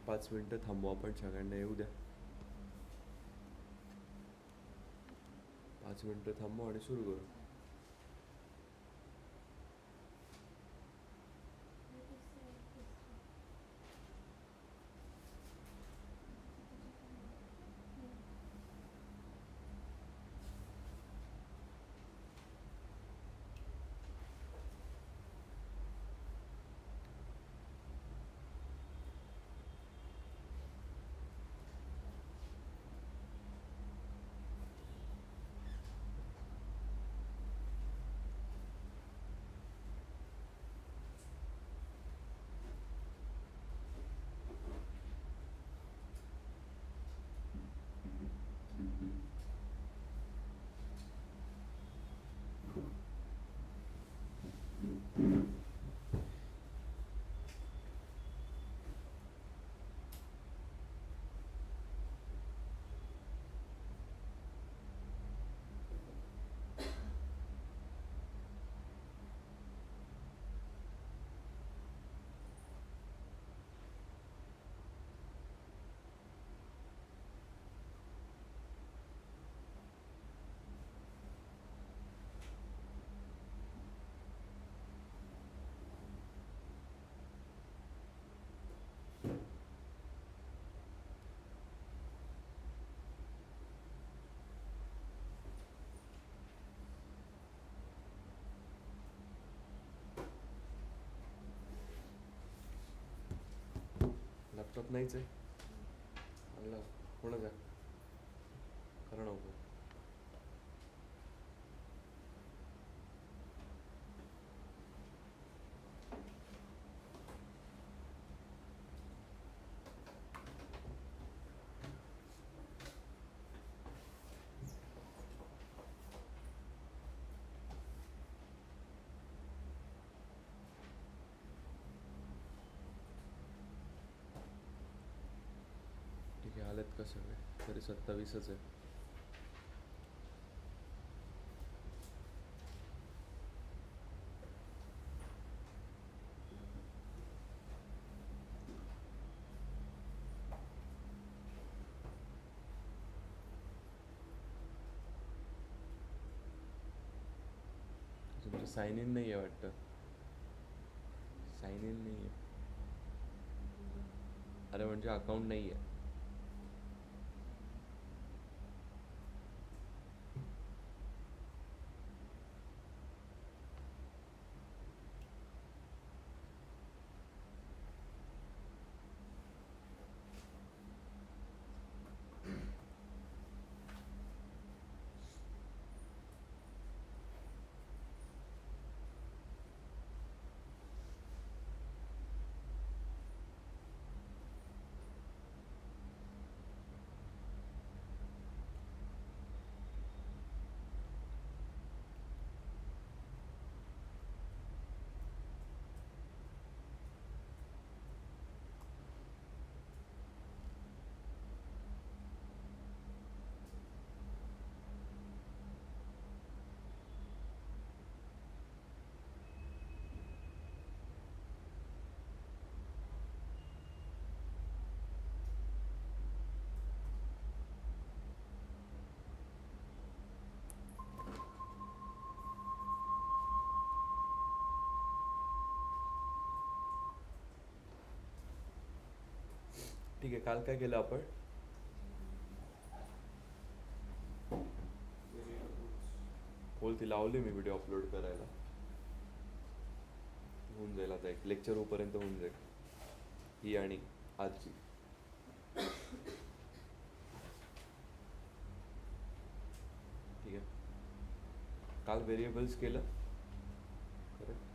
5 मिनटं थांबू आपण, सगळ्यांना येऊ द्या. 5 मिनटं थांबू आणि सुरू करू. लॅपटॉप नाहीच आहे. आणला कोणाचा? करा नको. ठीक आहे, आलेत का सगळे? तरी 27च आहे. तुमचं साइन इन नाही आहे वाटतं. साइन इन नाही आहे. अरे म्हणजे अकाउंट नाही आहे. ठीक आहे, काल काय केलं आपण? बोल, ती लावली मी व्हिडिओ अपलोड करायला. होऊन जाईल आता, एक लेक्चर होईपर्यंत होऊन जाईल ही आणि आजची. ठीक आहे. काल व्हेरिएबल्स केलं. करेक्ट.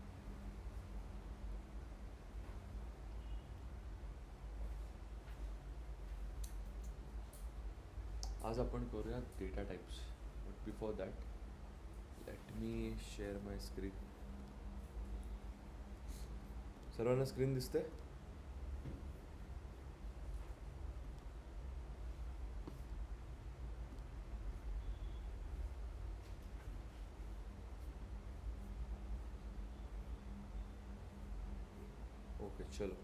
आज आपण करूया data types. But before that let me share my screen. सर्वांना स्क्रीन दिसते? ओके, चलो.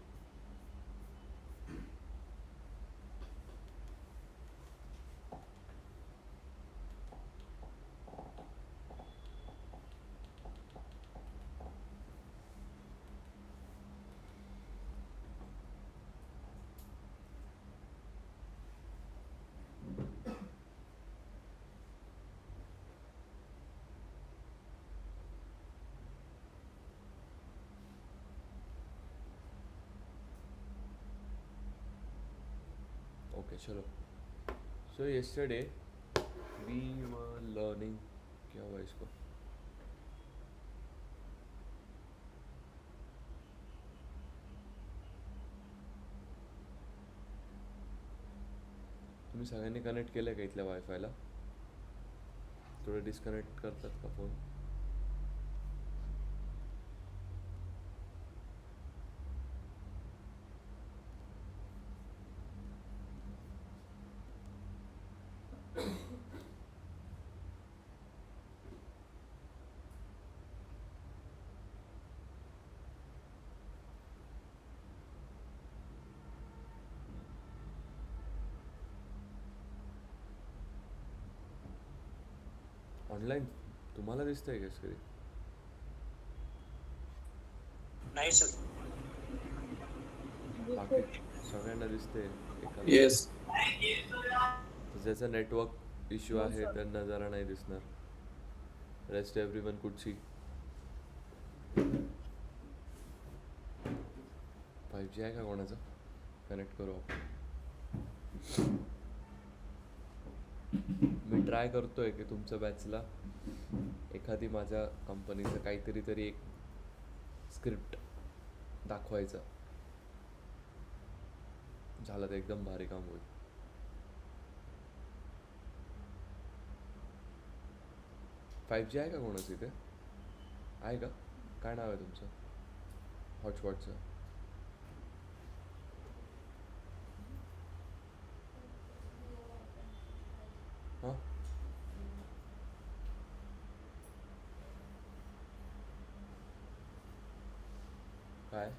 चलो. So yesterday we were learning. क्या हुआ इसको? तुम्ही सगळ्यांनी कनेक्ट केलं का इथल्या वायफायला? थोडं डिस्कनेक्ट करतात का फोन? ऑनलाईन तुम्हाला दिसतंय का स्क्रीन? नाही सर. बाकी सगळ्यांना दिसते एका. येस. ज्याचा नेटवर्क इश्यू आहे त्यांना जरा नाही दिसणार. Rest everyone could see. 5G आहे का कोणाचं? कनेक्ट करू आपण. मी ट्राय करतोय की तुमच्या बॅचला एखादी माझ्या कंपनीचं काहीतरी तरी एक स्क्रिप्ट दाखवायचं. झालं तर एकदम भारी काम होईल. फाईव्ह जी आहे का कोणाचं इथे? आहे का? काय नाव आहे तुमचं हॉटस्पॉटचं? हां, काय?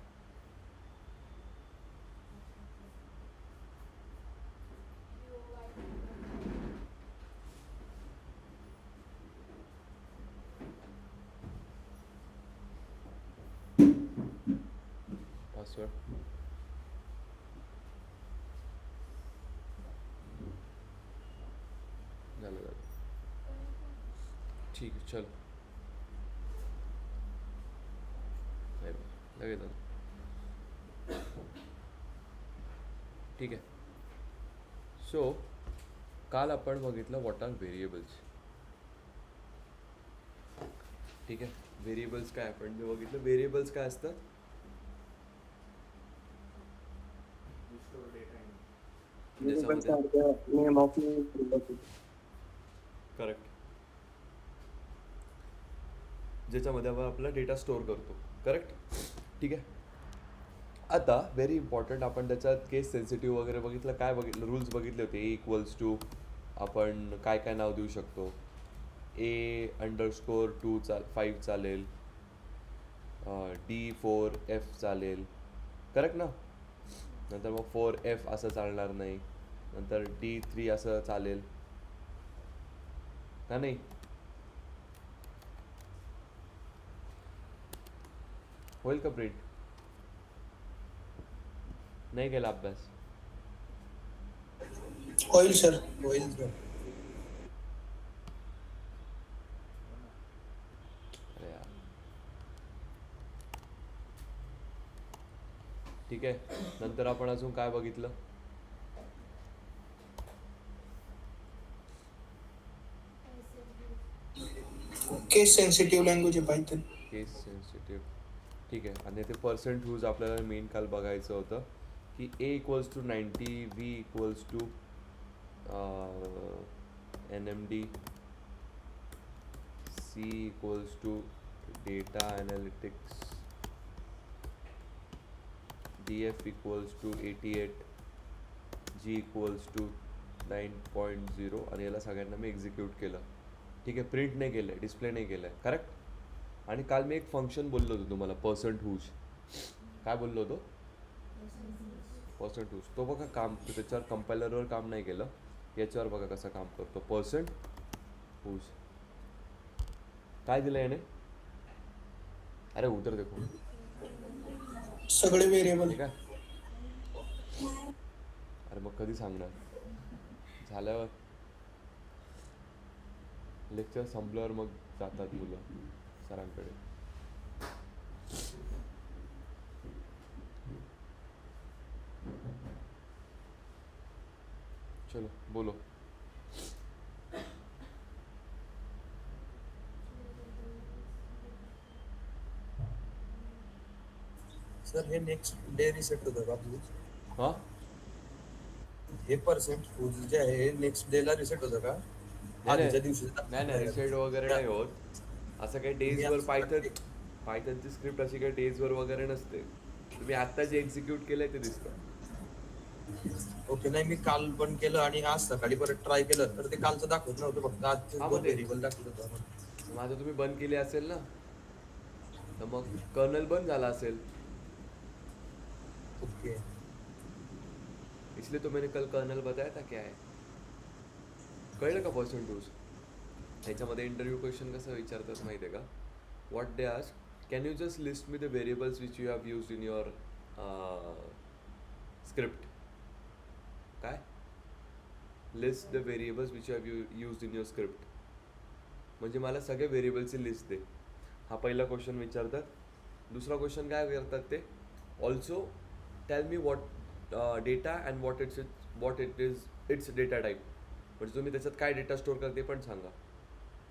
पासवर्ड झालं झालं. ठीक आहे, चल. नाही बा, लगेच झालं. ठीक आहे. सो काल आपण बघितलं व्हॉट आर व्हेरिएबल्स. ठीक आहे. व्हेरिएबल्स काय आपण जे बघितलं, व्हेरिएबल्स काय असतात? Name of correct. ज्याच्यामध्ये आपण आपला डेटा स्टोअर करतो. करेक्ट. ठीक आहे. आता व्हेरी इम्पॉर्टंट, आपण त्याच्यात केस सेन्सिटिव्ह वगैरे बघितलं. काय बघितलं? रूल्स बघितले होते. A=, आपण काय काय नाव देऊ शकतो. A_2 5 चालेल. D4F चालेल. करेक्ट ना? नंतर मग 4F असं चालणार नाही. नंतर D3 असं चालेल का नाही? होईल का प्रिंट? नाही केला अभ्यास? होईल सर, होईल सर. अरे यार. ठीक आहे. नंतर आपण अजून काय बघितलं? केस सेन्सिटिव्ह लँग्वेज आहे पायथन. केस सेन्सिटिव्ह. ठीक आहे. आणि ते पर्सेंट यूज आपल्याला मेन काल बघायचं होतं की A=90, V=NMD, C=डेटा analytics, DF=88, G=9.0 आणि याला सगळ्यांना मी एक्झिक्यूट केलं. ठीक आहे. प्रिंट नाही केलं आहे, डिस्प्ले नाही केलं आहे. करेक्ट. आणि काल मी एक फंक्शन बोललो होतो तुम्हाला, %whos. काय बोललो होतो? %whos. तो बघा काम, त्याच्यावर कंपायलरवर काम नाही केलं. याच्यावर बघा कसं काम करतो. %whos काय दिलं याने? अरे उतर देखो. सगळे व्हेरिएबल. ठीक आहे. अरे मग कधी सांगणार? झाल्यावर लेक्चर संपल्यावर मग जातात मुलं सरांकडे. चलो बोलो. सर हे नेक्स्ट डे रिसेट होतं का आपलं? हां हे पर्सेंट जे आहे हे नेक्स्ट डे ला रिसेट होतं का? नाही आधीच्या नाही दिवशी नाही नाही रिसेट वगैरे नाही होत. असं काही मी डेजवर असं पायथनची स्क्रिप्ट अशी काही डेजवर वगैरे नसते. तुम्ही आत्ता जे एक्झिक्यूट केलंय ते दिसतं. ओके, नाही मी काल पण केलं आणि आज सकाळी परत ट्राय केलं तर ते कालचं दाखवत नव्हतं, फक्त आजचे हा दोन मग ते व्हेरिएबल दाखवत होतं. माझं तुम्ही बंद केले असेल ना, तर मग कर्नल बंद झाला असेल. ओके. इसलिए तो मैंने कल कर्नल बताया था क्या है. कळलं का पर्सन टूज. ह्याच्यामध्ये इंटरव्ह्यू क्वेश्चन कसं विचारतात माहिती आहे का. What they ask, can you just list me the variables which you have use in your script. काय list the variables which you have use in your script. म्हणजे मला सगळे व्हेरिएबल्सची लिस्ट दे. हा पहिला क्वेश्चन विचारतात. दुसरा क्वेश्चन काय करतात ते, also tell me what data and what it is its data type. म्हणजे तुम्ही त्याच्यात काय डेटा स्टोअर करता ते पण सांगा.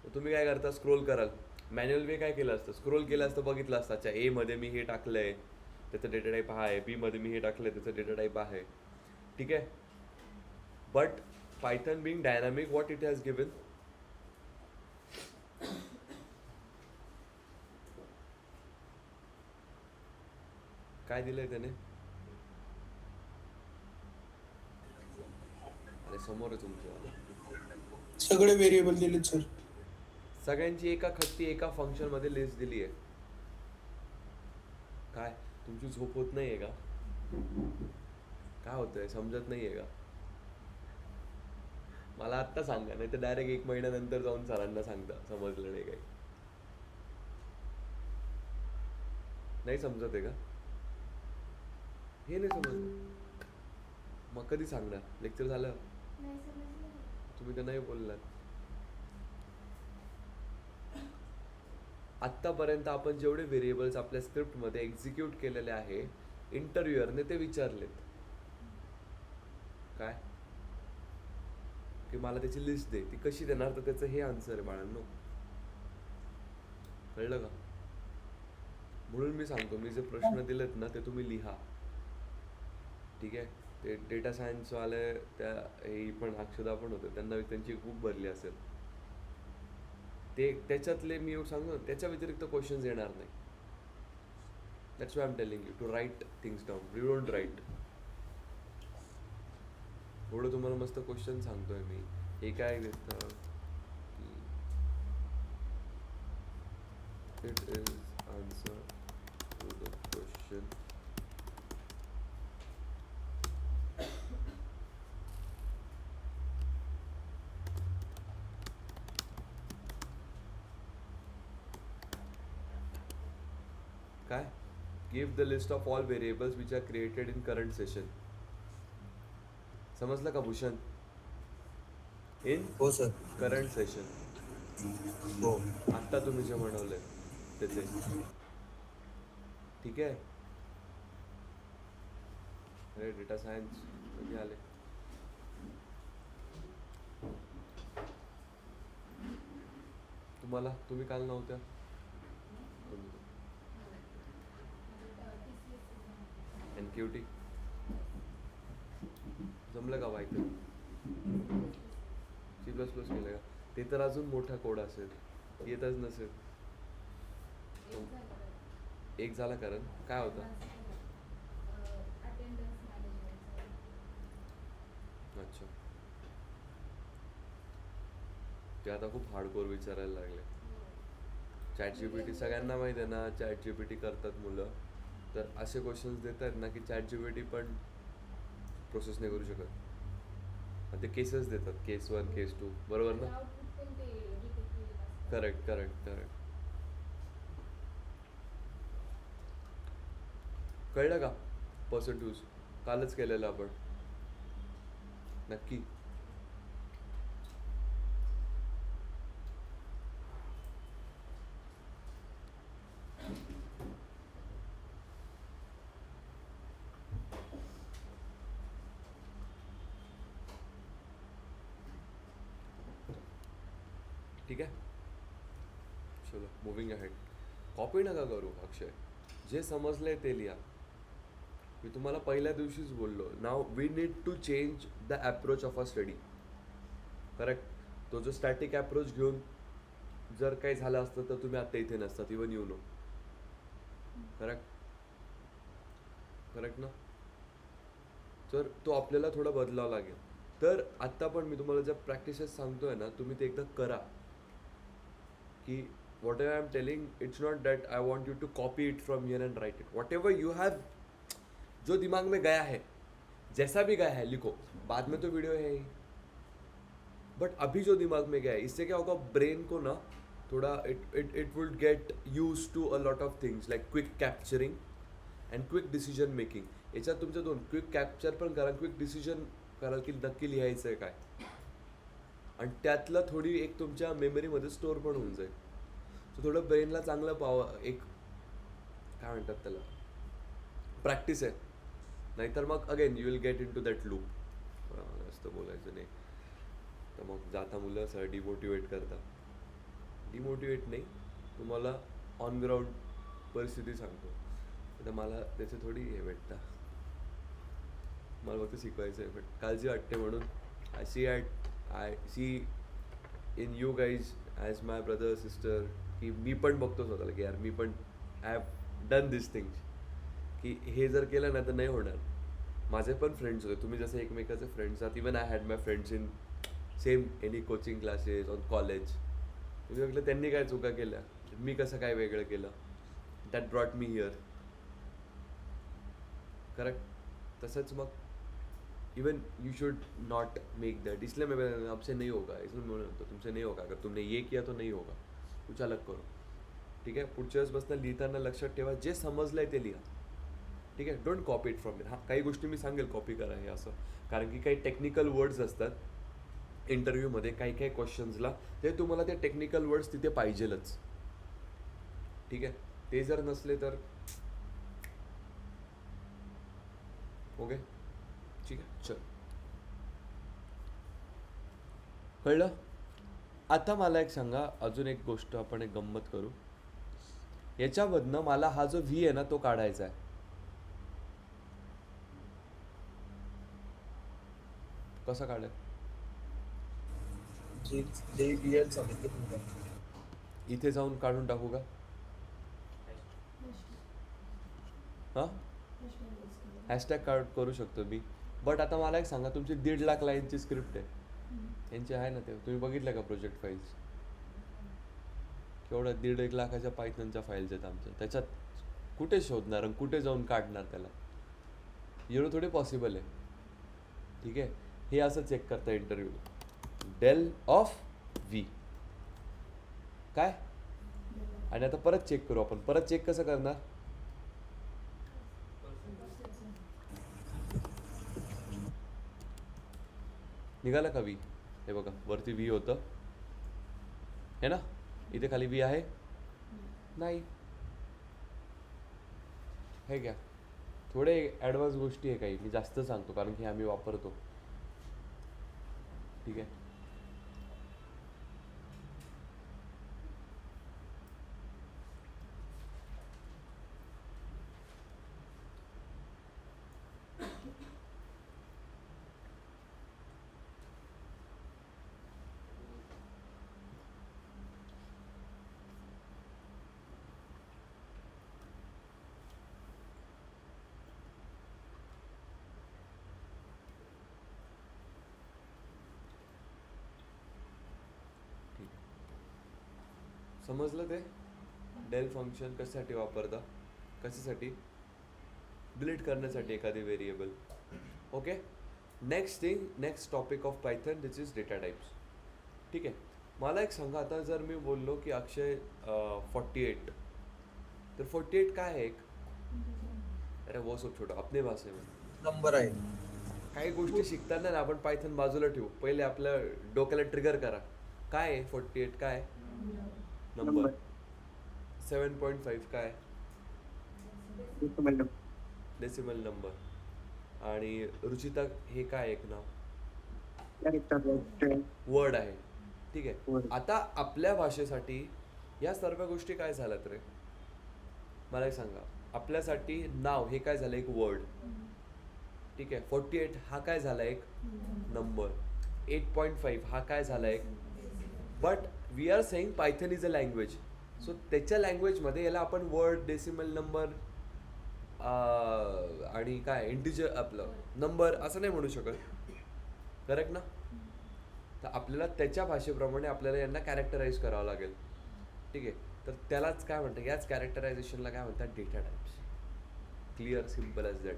तर तुम्ही काय करता, स्क्रोल कराल. मॅन्युअल वे काय केलं असतं, स्क्रोल केलं असतं, बघितलं असतं अच्छा एमध्ये मी हे टाकलं आहे त्याचं डेटा टाईप हा आहे, बीमध्ये मी हे टाकलं आहे त्याचं डेटा टाईप आहे. ठीक आहे. But Python being dynamic what it has given, काय दिलंय त्याने. अरे समोर आहे तुमच्या. सगळे व्हेरिएबल दिलेत सर. सगळ्यांची एका खट्टी एका फंक्शन मध्ये लिस्ट दिली आहे. काय तुमची झोप होत नाहीये का. काय होतंय समजत नाहीये का. मला आत्ता सांगा, नाही तर डायरेक्ट 1 महिन्यानंतर जाऊन सरांना सांगता समजलं नाही काही. नाही समजत आहे का. हे नाही समजलं मग कधी सांगणार, लेक्चर झालं. तुम्ही तर नाही बोललात. आत्तापर्यंत आपण जेवढे व्हेरिएबल्स आपल्या स्क्रिप्टमध्ये एक्झिक्यूट केलेले आहे, इंटरव्ह्युअरने ते विचारलेत. काय की मला त्याची लिस्ट दे. ती कशी देणार, तर त्याचं हे आन्सर आहे बाळांनो. कळलं का. म्हणून मी सांगतो, मी जे प्रश्न दिलेत ना ते तुम्ही लिहा. ठीक आहे. ते डेटा सायन्सवाले त्या हे पण अक्षदा पण होते, त्यांना त्यांची बुक भरली असेल. ते त्याच्यातले मी सांगतो त्याच्या व्यतिरिक्त क्वेश्चन्स येणार नाही. That's why I am telling you to write things down. You don't write. एवढं तुम्हाला मस्त क्वेश्चन सांगतोय मी. हे काय देतं की it is answer to the question. काय, give the list of all variables which are created in current session. समजलं का भूषण. इन हो सर. Current session. हो. आत्ता तुम्ही जे म्हणवलंय त्याचे. ठीक आहे. अरे डेटा सायन्स कधी आले. तुम्ही काल नव्हत्या. एनक्यूटी जमलं का पायथन. C++ केलं का. ते तर अजून मोठा कोड असेल, येतच नसेल. एक झाला कारण काय होतं. अच्छा, ते आता खूप हार्डकोर विचारायला लागले. ChatGPT सगळ्यांना माहिती आहे ना, ChatGPT करतात मुलं. तर असे क्वेश्चन्स देतात ना की ChatGPT पण प्रोसेस नाही करू शकत. ते केसेस देतात, केस 1 केस 2 बरोबर ना. Correct correct correct. कळलं का पर्सेंटेज कालच केलेलं आपण. नक्की. ठीक आहे. चलो मुव्हिंग अहेड. कॉपी नका करू अक्षय, जे समजलंय ते लिहा. मी तुम्हाला पहिल्या दिवशीच बोललो, now we need to change the approach of a study. Correct. तो जो स्टॅटिक अप्रोच घेऊन जर काही झालं असतं तर तुम्ही आता इथे नसतात, even you know. Correct. Correct ना. तर तो आपल्याला थोडा बदलावा लागेल. तर आत्ता पण मी तुम्हाला ज्या प्रॅक्टिसेस सांगतोय ना, तुम्ही ते एकदा करा. की whatever I am telling, it's not that I want you to copy it from here and write it. Whatever you have, जो दिमाग में गया है, जैसा भी गया है लिखो. बाद में तो वीडियो है ही, बट अभी जो दिमाग में गया है, इससे क्या होगा, ब्रेन को ना थोड़ा it would get used to a lot of things like quick capturing and quick decision making. याच्यात तुमच्या दोन, क्विक कॅप्चर पण करा, क्विक डिसिजन करा की नक्की लिहायचं आहे काय, आणि त्यातलं थोडी एक तुमच्या मेमरीमध्ये स्टोअर पण होऊन जाईल. सो थोडं ब्रेनला चांगलं एक काय म्हणतात त्याला, प्रॅक्टिस आहे. नाहीतर मग again you will get into that loop. जास्त बोलायचं नाही तर मग जाता मुलं असं डिमोटिवेट करता. डिमोटिवेट नाही, तुम्हाला ऑन ग्राउंड परिस्थिती सांगतो. तर मला त्याचे थोडी हे भेटतं, मला फक्त शिकवायचं आहे. बट काळजी वाटते म्हणून I see in you guys as my brother sister, की मी पण बघतो स्वतःला की यार मी पण I have done this things, की हे जर केलं ना तर नाही होणार. माझे पण फ्रेंड्स होते, तुम्ही जसे एकमेकाचे फ्रेंड्स आहात. Even I had my friends in same any coaching classes on college. तुम्ही म्हटलं त्यांनी काय चुका केल्या, मी कसं काय वेगळं केलं, that brought me here. Correct. तसंच मग even you should not make that. इसलिए मैं आपसे नहीं होगा, इसलिए मैं बोलता तुमसे नहीं होगा, अगर तुमने ये किया तो नहीं होगा, कुछ अलग करो. ठीक आहे. पुढच्या वेळेस बसनं लिहिताना लक्षात ठेवा, जे समजलंय ते लिहा. ठीक आहे. Don't copy it from me. हां, काही गोष्टी मी सांगेल कॉपी करा हे असं, कारण की काही टेक्निकल वर्ड्स असतात इंटरव्ह्यूमध्ये, काही काही क्वेश्चन्सला ते तुम्हाला ते टेक्निकल वर्ड्स तिथे पाहिजेलच. ठीक आहे. ते जर नसले तर ओके. ठीक आहे. चल, कळलं. आता मला एक सांगा, अजून एक गोष्ट आपण एक गंमत करू. याच्यामधनं मला हा जो व्ही आहे ना तो काढायचा आहे. कसा काढाय, जे DL सांगितलं तुम्हाला. इथे जाऊन काढून टाकू का? हां, हॅशटॅग करू शकतो मी. बट आता मला एक सांगा, तुमची 1.5 लाख लाईनची स्क्रिप्ट आहे, यांची आहे ना ते तुम्ही बघितलं का प्रोजेक्ट फाईल्स? केवढ्या 1.5 लाखाच्या पायथनच्या फाईल्स आहेत आमच्या. त्याच्यात कुठे शोधणार आणि कुठे जाऊन काढणार त्याला? एवढं थोडे पॉसिबल आहे. ठीक आहे. हे असं चेक करता इंटरव्ह्यू, डेल ऑफ व्ही काय. आणि आता परत चेक करू आपण. परत चेक कसं करणार? निघाला का व्ही? हे बघा वरती व्ही होतं हे ना, इथे खाली व्ही आहे नाही. हे घ्या, थोडे ॲडव्हान्स गोष्टी आहे काही, मी जास्त सांगतो कारण की आम्ही वापरतो. ठीक आहे. समजलं ते? डेल फंक्शन कशासाठी वापरता? कशासाठी? डिलीट करण्यासाठी एखादी variable. Okay. Next thing, next topic of Python this is data types. ठीक आहे. मला एक सांगा, आता जर मी बोललो की अक्षय 48, तर 48 काय आहे? अरे वो सब छोटा, अपने भाषे में नंबर आहे. काही गोष्टी शिकताना ना आपण पायथन बाजूला ठेवू, पहिले आपल्या डोक्याला ट्रिगर करा. काय आहे 48? काय नंबर? 7.5 काय? Decimal number. आणि रुचिता हे काय एक नाव? वर्ड आहे. ठीक आहे. आता आपल्या भाषेसाठी या सर्व गोष्टी काय झाल्यात रे? मला एक सांगा. आपल्यासाठी नाव हे काय झालं? एक वर्ड. ठीक आहे. 48 हा काय झाला? एक नंबर. 8.5 हा काय झाला? एक. But we are saying Python is a language. So त्याच्या लँग्वेजमध्ये याला आपण वर्ड, डेसिमल नंबर आणि काय इंटिजर आपलं नंबर असं नाही म्हणू शकत. करेक्ट ना? तर आपल्याला त्याच्या भाषेप्रमाणे आपल्याला यांना कॅरेक्टराईज करावं लागेल. ठीक आहे. तर त्यालाच काय म्हणतात? याच कॅरेक्टरायझेशनला काय म्हणतात? Data types. Clear, simple as that.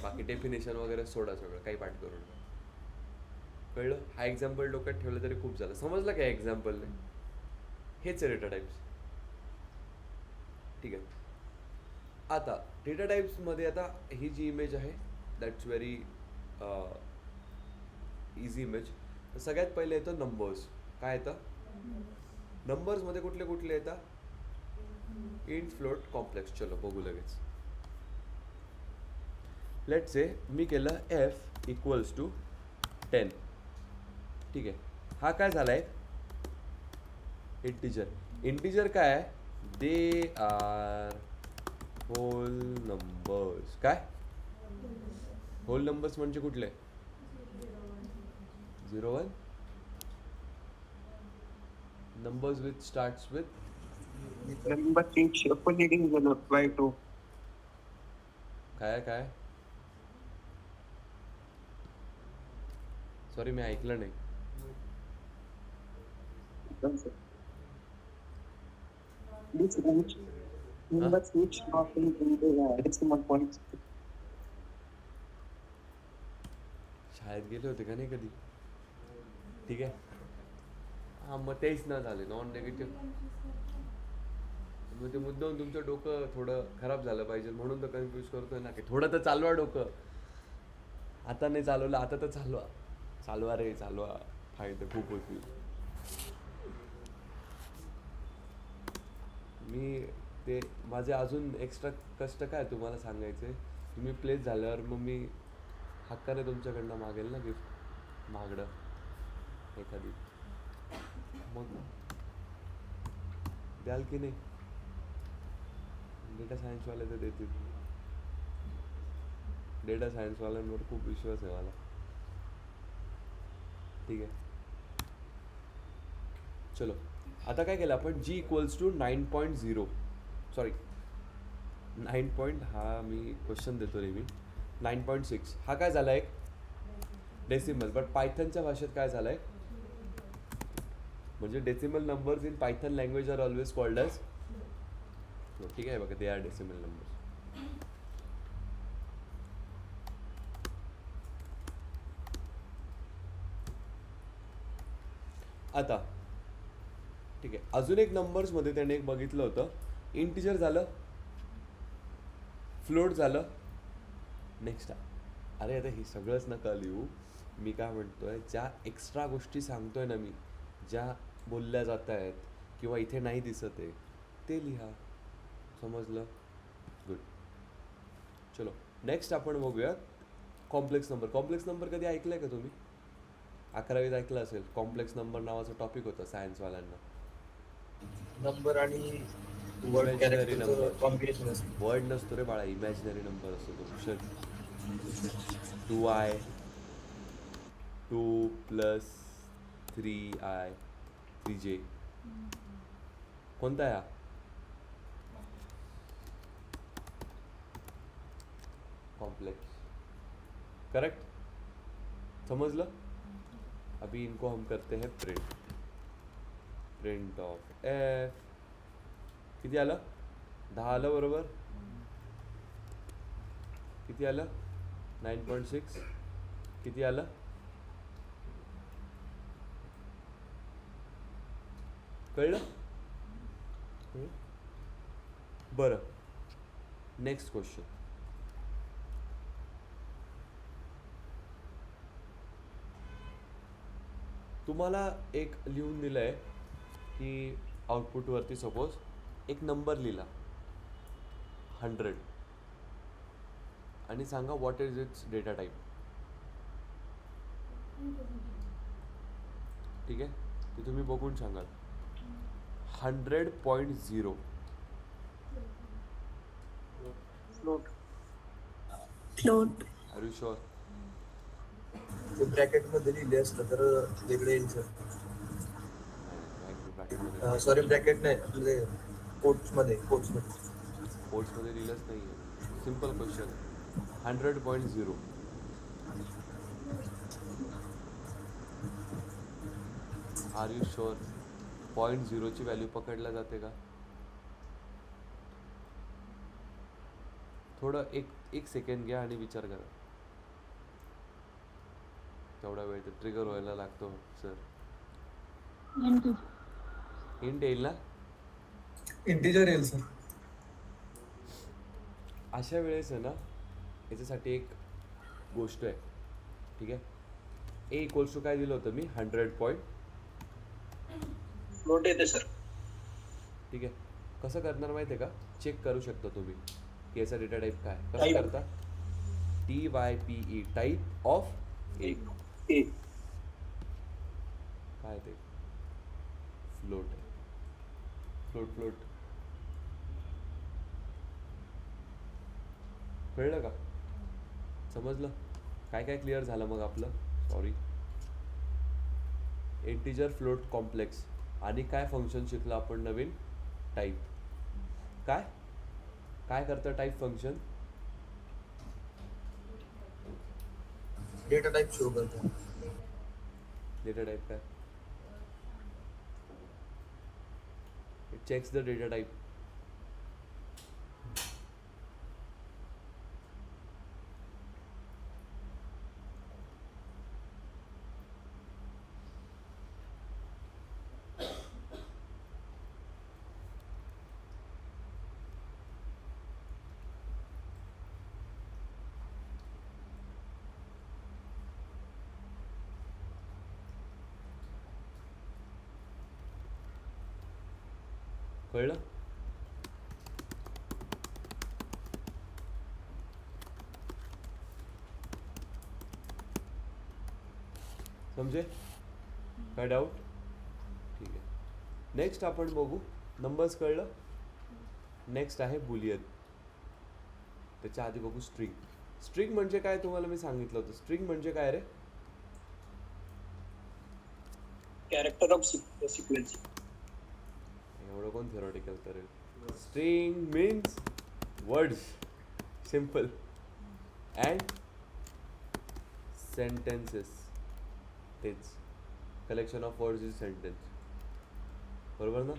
बाकी डेफिनेशन वगैरे सोडा, सगळं काही पाठ करून. कळलं? हा एक्झाम्पल डोक्यात ठेवलं तरी खूप झालं. समजलं काय एक्झाम्पलने? हेच आहे डेटा टाईप्स. ठीक आहे. आता डेटा टाईप्समध्ये आता ही जी इमेज आहे दॅट्स व्हेरी इझी इमेज. तर सगळ्यात पहिले येतं नंबर्स. काय येतं? नंबर्समध्ये कुठले कुठले येतात? Int, float, complex. चलो बघू लगेच. लेट्स से मी केलं f इक्वल्स टू 10. ठीक आहे. हा काय झाला आहे? इंटिजर. इंटिजर काय आहे? They are whole numbers. काय होल नंबर्स म्हणजे कुठले? 0 1 numbers which starts with Number 6 opposing the by 2. काय काय? सॉरी मी ऐकलं नाही. This range numbers which not in the decimal points. शाळेत गेले होते का नाही कधी? ठीक आहे. हां मग तेच ना झाले नॉन नेगेटिव्ह. मग ते मुद्दाम तुमचं डोकं थोडं खराब झालं पाहिजे म्हणून तर कन्फ्यूज करतोय ना की थोडं तर चालवा डोकं. आता नाही चालवलं, आता तर चालवा. चालवा रे चालवा. फायदे खूप होतील. मी ते माझे अजून एक्स्ट्रा कष्ट काय तुम्हाला सांगायचे. तुम्ही प्लेस झाल्यावर मग मी हक्काने तुमच्याकडनं मागेल ना गिफ्ट. महागडं एखादी. मग द्याल की नाही? डेटा सायन्सवाले तर देतील. डेटा सायन्सवाल्यांवर खूप विश्वास आहे मला. ठीक आहे. चलो आता काय केलं आपण? जी इक्वल्स टू 9.0 सॉरी 9 हा मी क्वेश्चन देतो रे मी. 9.6 हा काय झाला? एक डेसिमल. बट पायथनच्या भाषेत काय झालंय? म्हणजे decimal numbers in Python language are always called as. ठीक आहे बघा, दे आर डेसिमल नंबर्स. आता ठीक आहे. अजून एक नंबर्समध्ये त्याने एक बघितलं होतं. इंटिजर झालं, फ्लोट झालं, नेक्स्ट. अरे आता हे सगळंच नका लिहू. मी काय म्हणतोय, ज्या एक्स्ट्रा गोष्टी सांगतोय ना मी, ज्या बोलल्या जात आहेत किंवा इथे नाही दिसत आहे ते लिहा. समजलं? गुड. चलो नेक्स्ट आपण बघूयात कॉम्प्लेक्स नंबर. कॉम्प्लेक्स नंबर कधी ऐकलं आहे का तुम्ही? 11वीत ऐकलं असेल. कॉम्प्लेक्स नंबर नावाचा टॉपिक होता सायन्सवाल्यांना. नंबर आणि वर्ड Imaginary कॅरेक्टरचं number. कॉम्बिनेशन असतं. वर्ड नसतो रे बाळा, इमॅजिनरी नंबर असतो तो. क्षर 2i 2 + 3i 3j. कोणता आहे हा? कॉम्प्लेक्स. करेक्ट. समझलं? अभी इनको हम करते हैं प्रिंट. Print of F. किती आलं? 10 आलं बरोबर. किती आलं? 9.6. किती आलं? कळलं? बरं, नेक्स्ट क्वेश्चन. तुम्हाला एक लिहून दिलं आहे की आउटपुटवरती सपोज एक नंबर लिहिला 100 आणि सांगा what is its data type. ठीक आहे. ते तुम्ही बघून सांगाल. 100.0 Float. Float. Are you sure? ते ब्रॅकेट मध्ये लिहिले असलं तर वेगळं येईल सर. ब्रॅकेटमध्ये सॉरी ब्रॅकेट नाही आपले कोट्स मध्ये स्पोर्ट्समध्ये लिहिलंच नाही आहे. Simple question. 100.0. Are you sure? 0.0ची व्हॅल्यू पकडल्या जाते का? थोडं एक सेकंड घ्या आणि विचार करा. तेवढा वेळ तर ट्रिगर व्हायला लागतो सर. हिंट येईल ना? इंटिजर येईल सर. अशा वेळेस आहे ना, याच्यासाठी एक गोष्ट आहे. ठीक आहे. ए इक्वल्स टू काय दिलं होतं मी? 100. Float येते सर. ठीक आहे. कसं करणार माहिती आहे का? चेक करू शकता तुम्ही की याचा डेटा टाईप काय. कसं Type. करता? TYPE type of A. A. काय ते? फ्लोट आहे. फ्लोट कळलं का? समजलं? काय क्लिअर झालं मग आपलं? सॉरी. इंटिजर फ्लोट कॉम्प्लेक्स आणि काय फंक्शन शिकलं आपण नवीन? टाईप. काय करतं टाईप फंक्शन? डेटा टाईप सुरू करतो. डेटा टाईप काय? It checks the data type. कळलं? समजे? काय डाऊट? ठीक आहे. नेक्स्ट आपण बघू. नंबर्स कळलं. नेक्स्ट आहे बुलियन. त्याच्या आधी बघू स्ट्रिंग. स्ट्रिंग म्हणजे काय तुम्हाला मी सांगितलं होतं. स्ट्रिंग म्हणजे काय रे? Character of sequence. एवढं कोण थेरॉटिकल करेल? String means words. Simple. And sentences. तेच. Collection of words is sentence. बरोबर ना?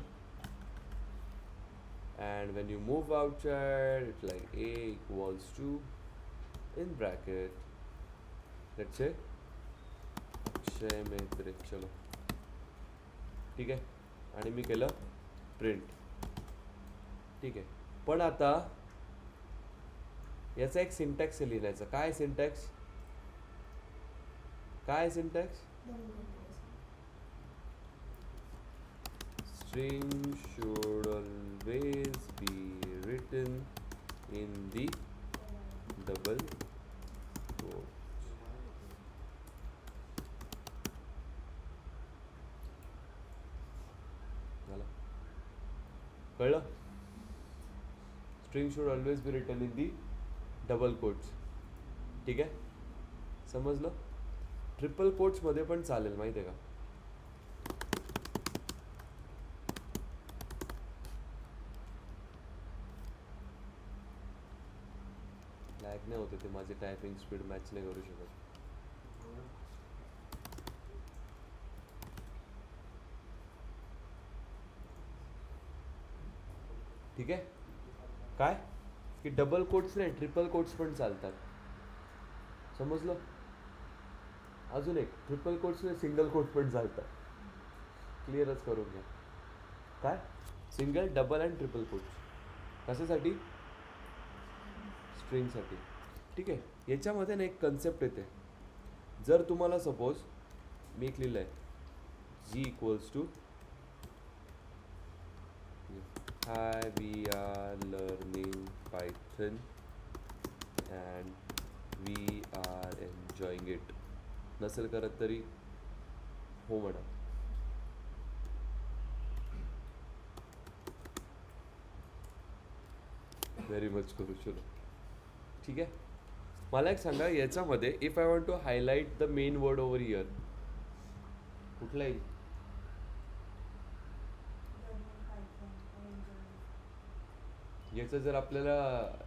And when you move outside, it's like A equals to, in bracket, let's say अक्षय मेहत्रे. चलो ठीक आहे. आणि मी केलं प्रिंट. ठीक आहे. पण आता याचा एक सिंटॅक्स आहे लिहिण्याचा. काय syntax? String should always be written in the double quotes. झालं? कळलं? String should always be written in the double quotes. ठीक आहे? समजलं? ट्रिपल कोट्स मध्ये पण चालेल माहिती आहे का? लॅग नाही होते. ते माझे टायपिंग स्पीड मॅच नाही करू शकत. ठीक आहे. काय की डबल कोट्स नाही, ट्रिपल कोट्स पण चालतात. समजलं? अजून एक ट्रिपल कोट्स नाही, सिंगल कोट पण चालतात. क्लिअरच करून घ्या. काय? Single, double and triple quotes. कशासाठी? स्ट्रिंगसाठी. ठीक आहे. याच्यामध्ये ना एक कन्सेप्ट येते. जर तुम्हाला सपोज मी एक लिहिलं आहे G equals to Hi, we are learning Python and we are enjoying it. नसेल करत तरी हो म्हणा. व्हेरी मच करू चलो. ठीक आहे. मला एक सांगा याच्यामध्ये if I want to highlight the main word over here कुठला येईल? याचं जर आपल्याला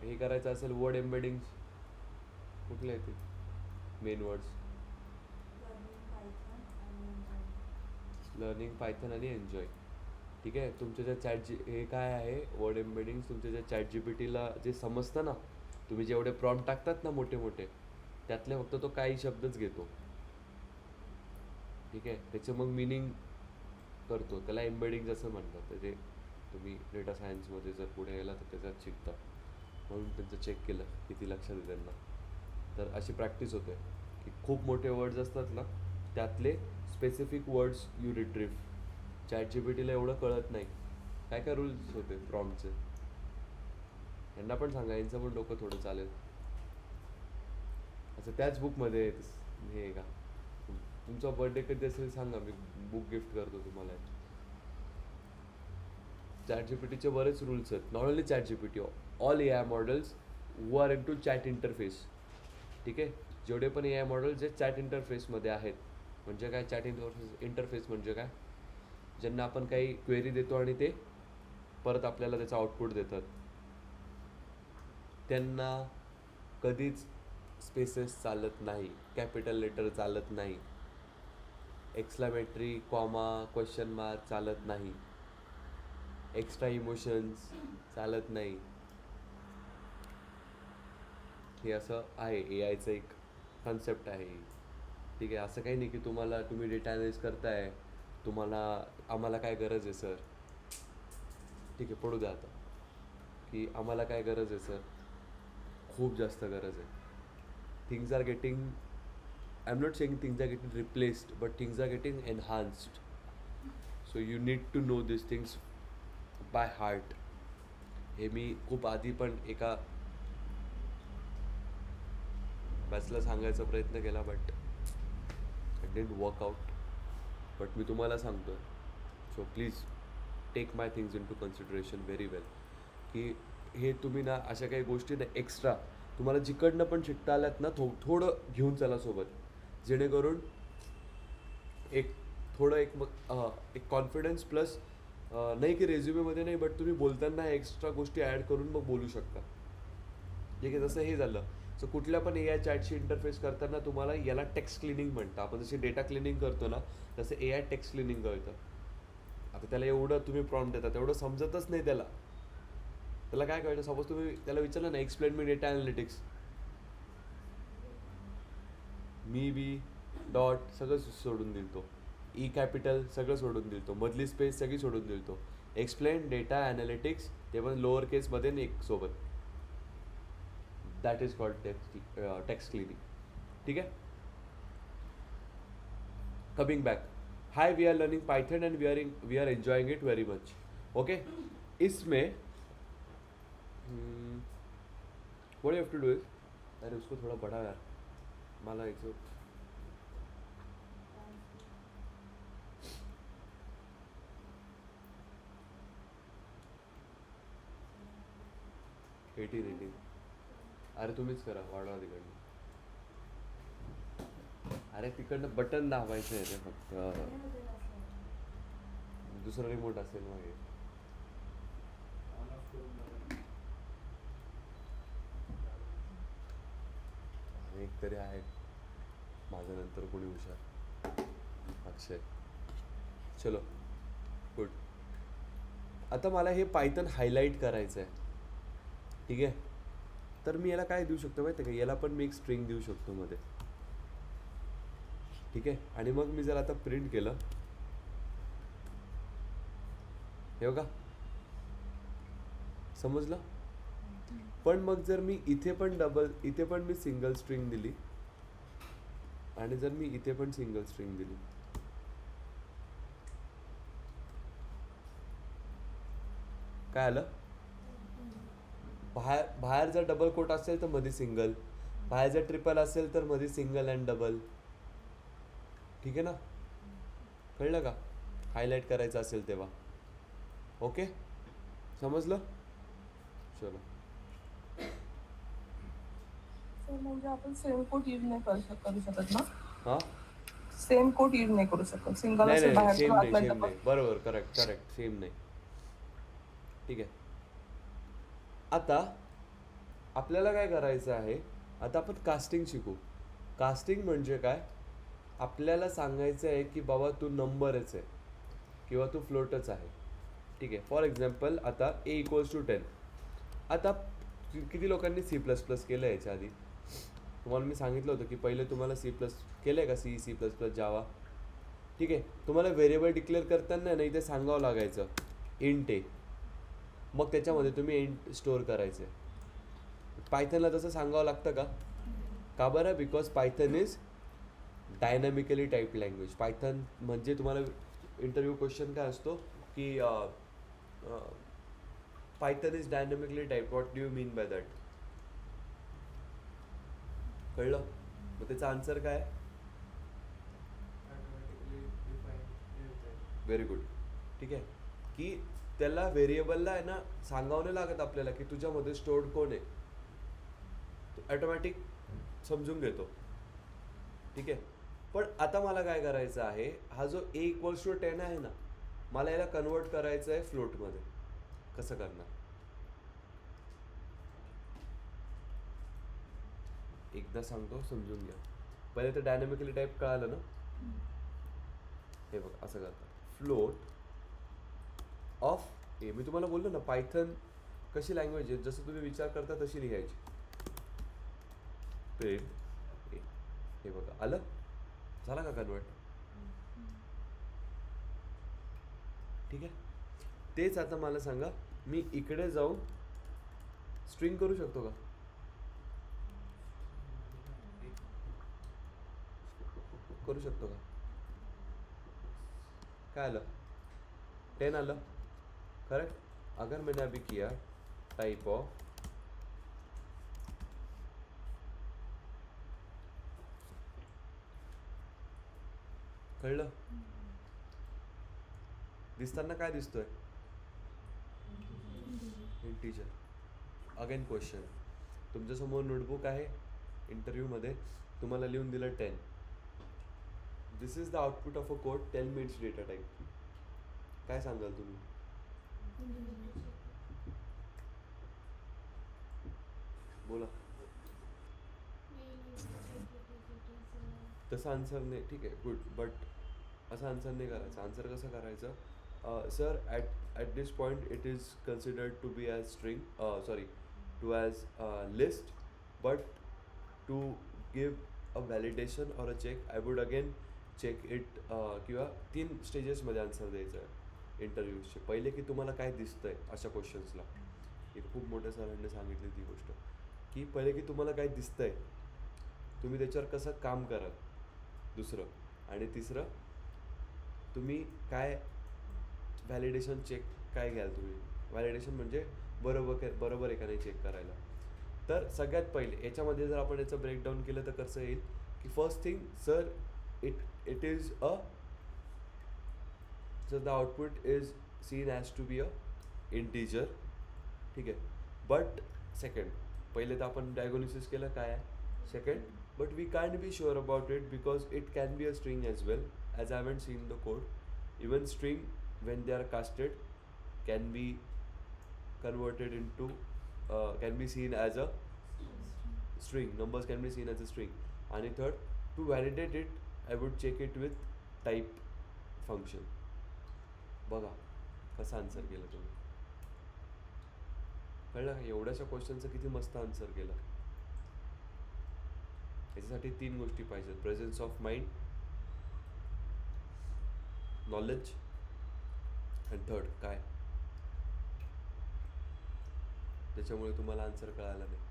हे करायचं असेल वर्ड एम्बेडिंग कुठले येते मेन वर्ड्स? लर्निंग पायथन आणि एन्जॉय. ठीक आहे. तुमच्या ज्या हे काय आहे वर्ड एम्बेडिंग तुमच्या ज्या ChatGPTला जे समजतं ना तुम्ही जेवढे प्रॉम्प्ट टाकतात ना मोठे मोठे त्यातले फक्त तो काही शब्दच घेतो. ठीक आहे. त्याचं मग मिनिंग करतो त्याला एम्बेडिंग असं म्हणतात. तर ते तुम्ही डेटा सायन्समध्ये जर पुढे गेला तर त्याच्यात शिकता म्हणून त्यांचं चेक केलं किती लक्षात आहे त्यांना. तर अशी प्रॅक्टिस होते की खूप मोठे वर्ड्स असतात ना त्यातले स्पेसिफिक वर्ड्स यू रिट्रीव्ह. ChatGPTला एवढं कळत नाही काय काय रूल्स होते प्रॉम्प्टचे. यांना पण सांगा यांचं पण डोकं थोडं चालेल. अच्छा त्याच बुकमध्ये हे आहे का? तुमचा बर्थडे कधी असेल सांगा मी बुक गिफ्ट करतो तुम्हाला. ChatGPTचे बरेच रूल्स आहेत. Not only ChatGPT all AI models who are into chat interface. ठीक आहे. जेवढे पण AI मॉडेल्स जे चॅट इंटरफेसमध्ये आहेत म्हणजे काय चॅट इंटरफेस म्हणजे काय ज्यांना आपण काही क्वेरी देतो आणि ते परत आपल्याला त्याचं आउटपुट देतात त्यांना कधीच स्पेसेस चालत नाही, कॅपिटल लेटर चालत नाही, एक्सक्लामेटरी कॉमा क्वेश्चन मार्क चालत नाही, एक्स्ट्रा इमोशन्स चालत नाही. हे असं आहे AIचं एक कन्सेप्ट आहे. ठीक आहे. असं काही नाही की तुम्ही डेटा अनालिसिस करताय आम्हाला काय गरज आहे सर. ठीक आहे पडू द्या आता की आम्हाला काय गरज आहे सर. खूप जास्त गरज आहे. Things are getting I am not saying things are getting replaced but things are getting enhanced. So you need to know this things by heart. हे मी खूप आधी पण एका बॅचला सांगायचा प्रयत्न केला but it didn't work out. But मी तुम्हाला सांगतो so please take my things into consideration very well की हे तुम्ही ना अशा काही गोष्टी ना एक्स्ट्रा तुम्हाला जिकडनं पण शिकता आल्यात ना थोडं घेऊन चला सोबत जेणेकरून एक कॉन्फिडन्स प्लस नाही की रेझ्युमेमध्ये नाही बट तुम्ही बोलताना एक्स्ट्रा गोष्टी ॲड करून मग बोलू शकता. ठीक आहे. जसं हे झालं सो कुठल्या पण AI चॅटशी इंटरफेस करताना तुम्हाला याला टेक्स्ट क्लिनिंग म्हणतं. आपण जशी डेटा क्लिनिंग करतो ना तसं AI टेक्स्ट क्लिनिंग करतं. आता त्याला एवढं तुम्ही प्रॉम्प्ट देता तेवढं समजतच नाही त्याला काय कळतं. सपोज तुम्ही त्याला विचारलं ना एक्सप्लेन मी डेटा ॲनालिटिक्स मी बी डॉट सगळं सोडून दिल तो. ई कॅपिटल सगळं सोडून दिल तो. मधली स्पेस सगळी सोडून दिल तो. एक्सप्लेन डेटा ॲनालिटिक्स ते पण लोअर केसमध्ये एक सोबत. That is called text cleaning. ठीक है. Coming back hi we are learning Python and we are enjoying it very much. Okay. इसमें what you have to do is अरे उसको थोड़ा बढ़ा यार माला एक 18 अरे तुम्हीच करा वाढवा तिकडनं. अरे तिकडनं बटन दाबायचं आहे ते फक्त. दुसरा रिमोट असेल मग एक तरी आहे माझ्या नंतर कोणी हुशार अक्षय. चलो गुड. आता मला हे पायथन हायलाइट करायचं आहे. ठीक आहे. तर मी याला काय देऊ शकतो माहिती आहे का याला पण मी एक स्ट्रिंग देऊ शकतो मध्ये. ठीक आहे. आणि मग मी जर आता प्रिंट केलं हे बघा समजलं. पण मग जर मी इथे पण मी सिंगल स्ट्रिंग दिली आणि जर मी इथे पण सिंगल स्ट्रिंग दिली काय आलं. बाहेर जर डबल कोट असेल तर मध्ये सिंगल, बाहेर जर ट्रिपल असेल तर मध्ये सिंगल अँड डबल. ठीक आहे ना. कळलं का हायलाइट करायचं असेल तेव्हा. ओके समजलं. चलो सर म्हणजे आपण सेम कोट यूज नाही करू शकत ना. हां सेम कोट यूज नाही करू शकत. सिंगल नाही असेल नाही बाहेर सेम नाही आतमध्ये सेम नाही बरोबर करेक्ट करेक्ट सेम नाही. ठीक आहे. आता आपल्याला काय करायचं आहे, आता आपण कास्टिंग शिकू. कास्टिंग म्हणजे काय, आपल्याला सांगायचं आहे की बाबा तू नंबरच आहे किंवा तू फ्लोटच आहे. ठीक आहे. फॉर एक्झाम्पल आता A=10. आता किती लोकांनी C++ केलं आहे याच्या आधी? तुम्हाला मी सांगितलं होतं की पहिले तुम्हाला C++ केलं आहे का, C++, जावा. ठीक आहे. तुम्हाला व्हेरिएबल डिक्लेअर करताना ना इथे सांगावं लागायचं इंट ए, मग त्याच्यामध्ये तुम्ही इंट स्टोअर करायचे. पायथनला तसं सांगावं लागतं का? का बरं? Because Python is dynamically type language. Python म्हणजे तुम्हाला इंटरव्ह्यू क्वेश्चन काय असतो की Python is dynamically type, what do you mean by that? कळलं? मग त्याचा आन्सर काय आहे? Very good. ठीक आहे. की त्याला व्हेरिएबलला आहे ना सांगावं नाही लागत आपल्याला की तुझ्यामध्ये स्टोर्ड कोण आहे, तो ॲटोमॅटिक समजून घेतो. ठीक आहे. पण आता मला काय करायचं आहे, हा जो A=10 आहे ना, मला याला कन्वर्ट करायचं आहे फ्लोटमध्ये. कसं करणार? एकदा सांगतो, समजून घ्या. पहिले तर डायनॅमिकली टाईप कळालं ना. हे बघ असं करतात, फ्लोट ऑफ ए. मी तुम्हाला बोललो ना पायथन कशी लँग्वेज आहे, जसं तुम्ही विचार करता तशी लिहायची. प्रिंट ए. हे बघा आलं, झाला का कन्वर्ट? ठीक आहे. तेच आता मला सांगा, मी इकडे जाऊन स्ट्रिंग करू शकतो का? करू शकतो का? काय आलं? 10 आलं. करेक्ट. अगर मैंने अभी किया टाइप ऑफ कळलं? दिसताना काय दिसतोय? इंटीजर. अगेन क्वेश्चन, तुमच्यासमोर नोटबुक आहे, इंटरव्ह्यूमध्ये तुम्हाला लिहून दिलं 10. This is the output of a code 10 minutes data type. काय सांगाल तुम्ही? बोला. तसं आन्सर नाही. ठीक आहे, गुड. बट असं आन्सर नाही करायचं. आन्सर कसं करायचं? Sir at this point it is considered to be as string, sorry to as list, but to give a validation or a check I would again check it. किंवा 3 स्टेजेसमध्ये answer द्यायचं आहे इंटरव्ह्यूजचे. पहिले की तुम्हाला काय दिसतंय अशा क्वेश्चन्सला. एक खूप मोठ्या सरांनी सांगितली ती गोष्ट की पहिले की तुम्हाला काय दिसतंय, तुम्ही त्याच्यावर कसं काम कराल. दुसरं आणि तिसरं, तुम्ही काय व्हॅलिडेशन चेक काय घ्याल तुम्ही. व्हॅलिडेशन म्हणजे बरोबर आहे का नाही चेक करायला. तर सगळ्यात पहिले याच्यामध्ये जर आपण याचं ब्रेकडाऊन केलं तर कसं येईल की first thing sir it is a sir the output is seen as to be a integer. ठीक आहे. बट सेकंड, पहिले तर आपण डायगोनिसिस केलं काय आहे. Second, but we can't be sure about it because it can be a string as well, as I haven't seen the code. Even string, when they are casted, can be converted into can be seen as a string. Numbers can be seen as a string. And third, to validate it, I would check it with type function. बघा कसा answer केला तुम्ही. कळलं का? एवढ्याशा क्वेश्चनचं किती मस्त answer केलं. याच्यासाठी 3 गोष्टी पाहिजेत: presence of mind, knowledge, and third काय, त्याच्यामुळे तुम्हाला आन्सर कळाला नाही.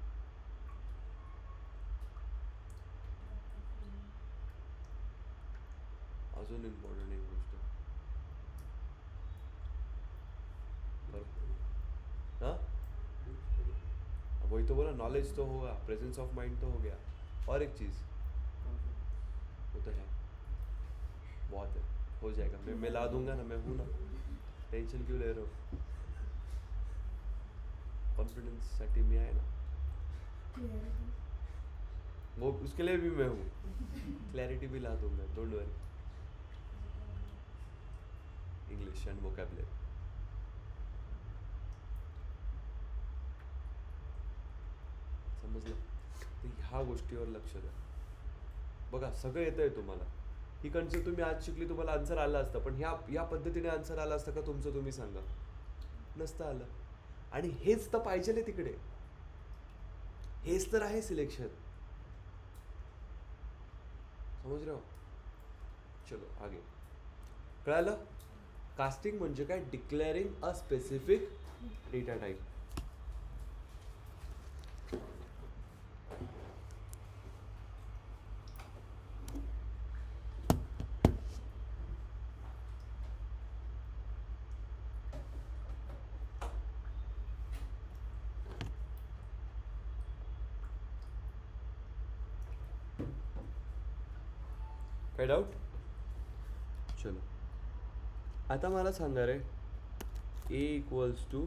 अजून इम्पॉर्टंट एक गोष्ट, हाँ वही तो बोला, नॉलेज तो होगा, प्रेजेंस ऑफ माइंड तो हो गया, और एक चीज़ वो तो है, बहुत है, हो जाएगा. मैं ला दूंगा ना, मैं हूँ ना, टेंशन क्यों ले रहे हो. कॉन्फिडेंससाठी मी आहे ना. वो उसके लिए भी मैं हूँ, क्लैरिटी भी ला दूंगा, don't worry. English and vocabulary. समजलं? तर ह्या गोष्टीवर लक्ष द्या. बघा सगळं येतंय तुम्हाला. ही कन्सेप्ट तुम्ही आज शिकली, तुम्हाला आन्सर आलं असतं, पण ह्या पद्धतीने आन्सर आलं असतं का तुमचं तुम्ही सांगा? नसतं आलं. आणि हेच तर पाहिजे तिकडे. हेच तर आहे सिलेक्शन. समज रहे हो? चलो आगे. कळालं? कास्टिंग म्हणजे काय? Declaring a specific data type. काय डाऊट? चलो आता मला सांगा रे, A इक्वल्स टू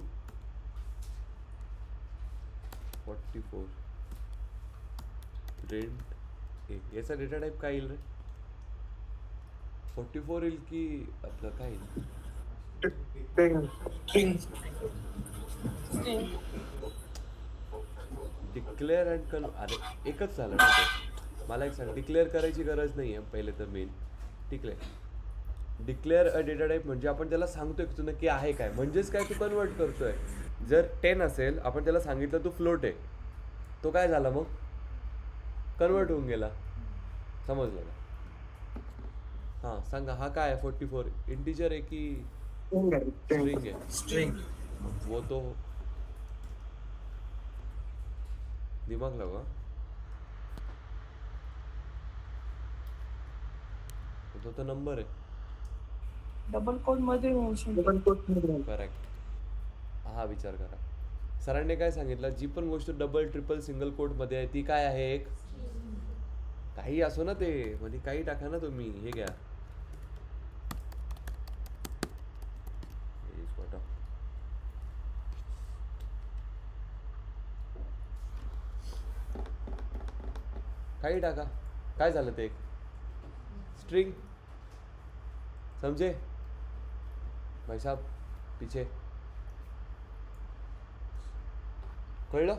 44 प्रिंट ए. याचा डेटा टाईप काय येईल रे? 44 येईल की आपलं काय येईल? डिक्लेअर अँड अरे एकच झालं ना ते. मला एक सांग, डिक्लेअर करायची गरज नाही आहे पहिले तर main. Declare a data type म्हणजे आपण त्याला सांगतोय की तू नक्की आहे काय, म्हणजेच काय तू कन्वर्ट करतोय. जर 10 असेल, आपण त्याला सांगितलं तू फ्लोट आहे, तो काय झाला मग? कन्वर्ट होऊन गेला. समजलं का? हां सांगा, हा काय आहे? 44 इंटिजर आहे की स्ट्रिंग आहे? स्ट्रिंग. वो तो दिमाग लगा. तो नंबर आहे. डबल कोड मध्ये मेन्शन करेक्ट. हा विचार करा, सरांनी काय सांगितलं? जी पण गोष्ट डबल ट्रिपल सिंगल कोट मध्ये आहे ती काय आहे? एक काही असो ना, ते म्हणजे काही टाका ना तुम्ही. हे घ्या, काही टाका, काय झालं ते? एक स्ट्रिंग. समझे भाई साहब? पीछे कळलं?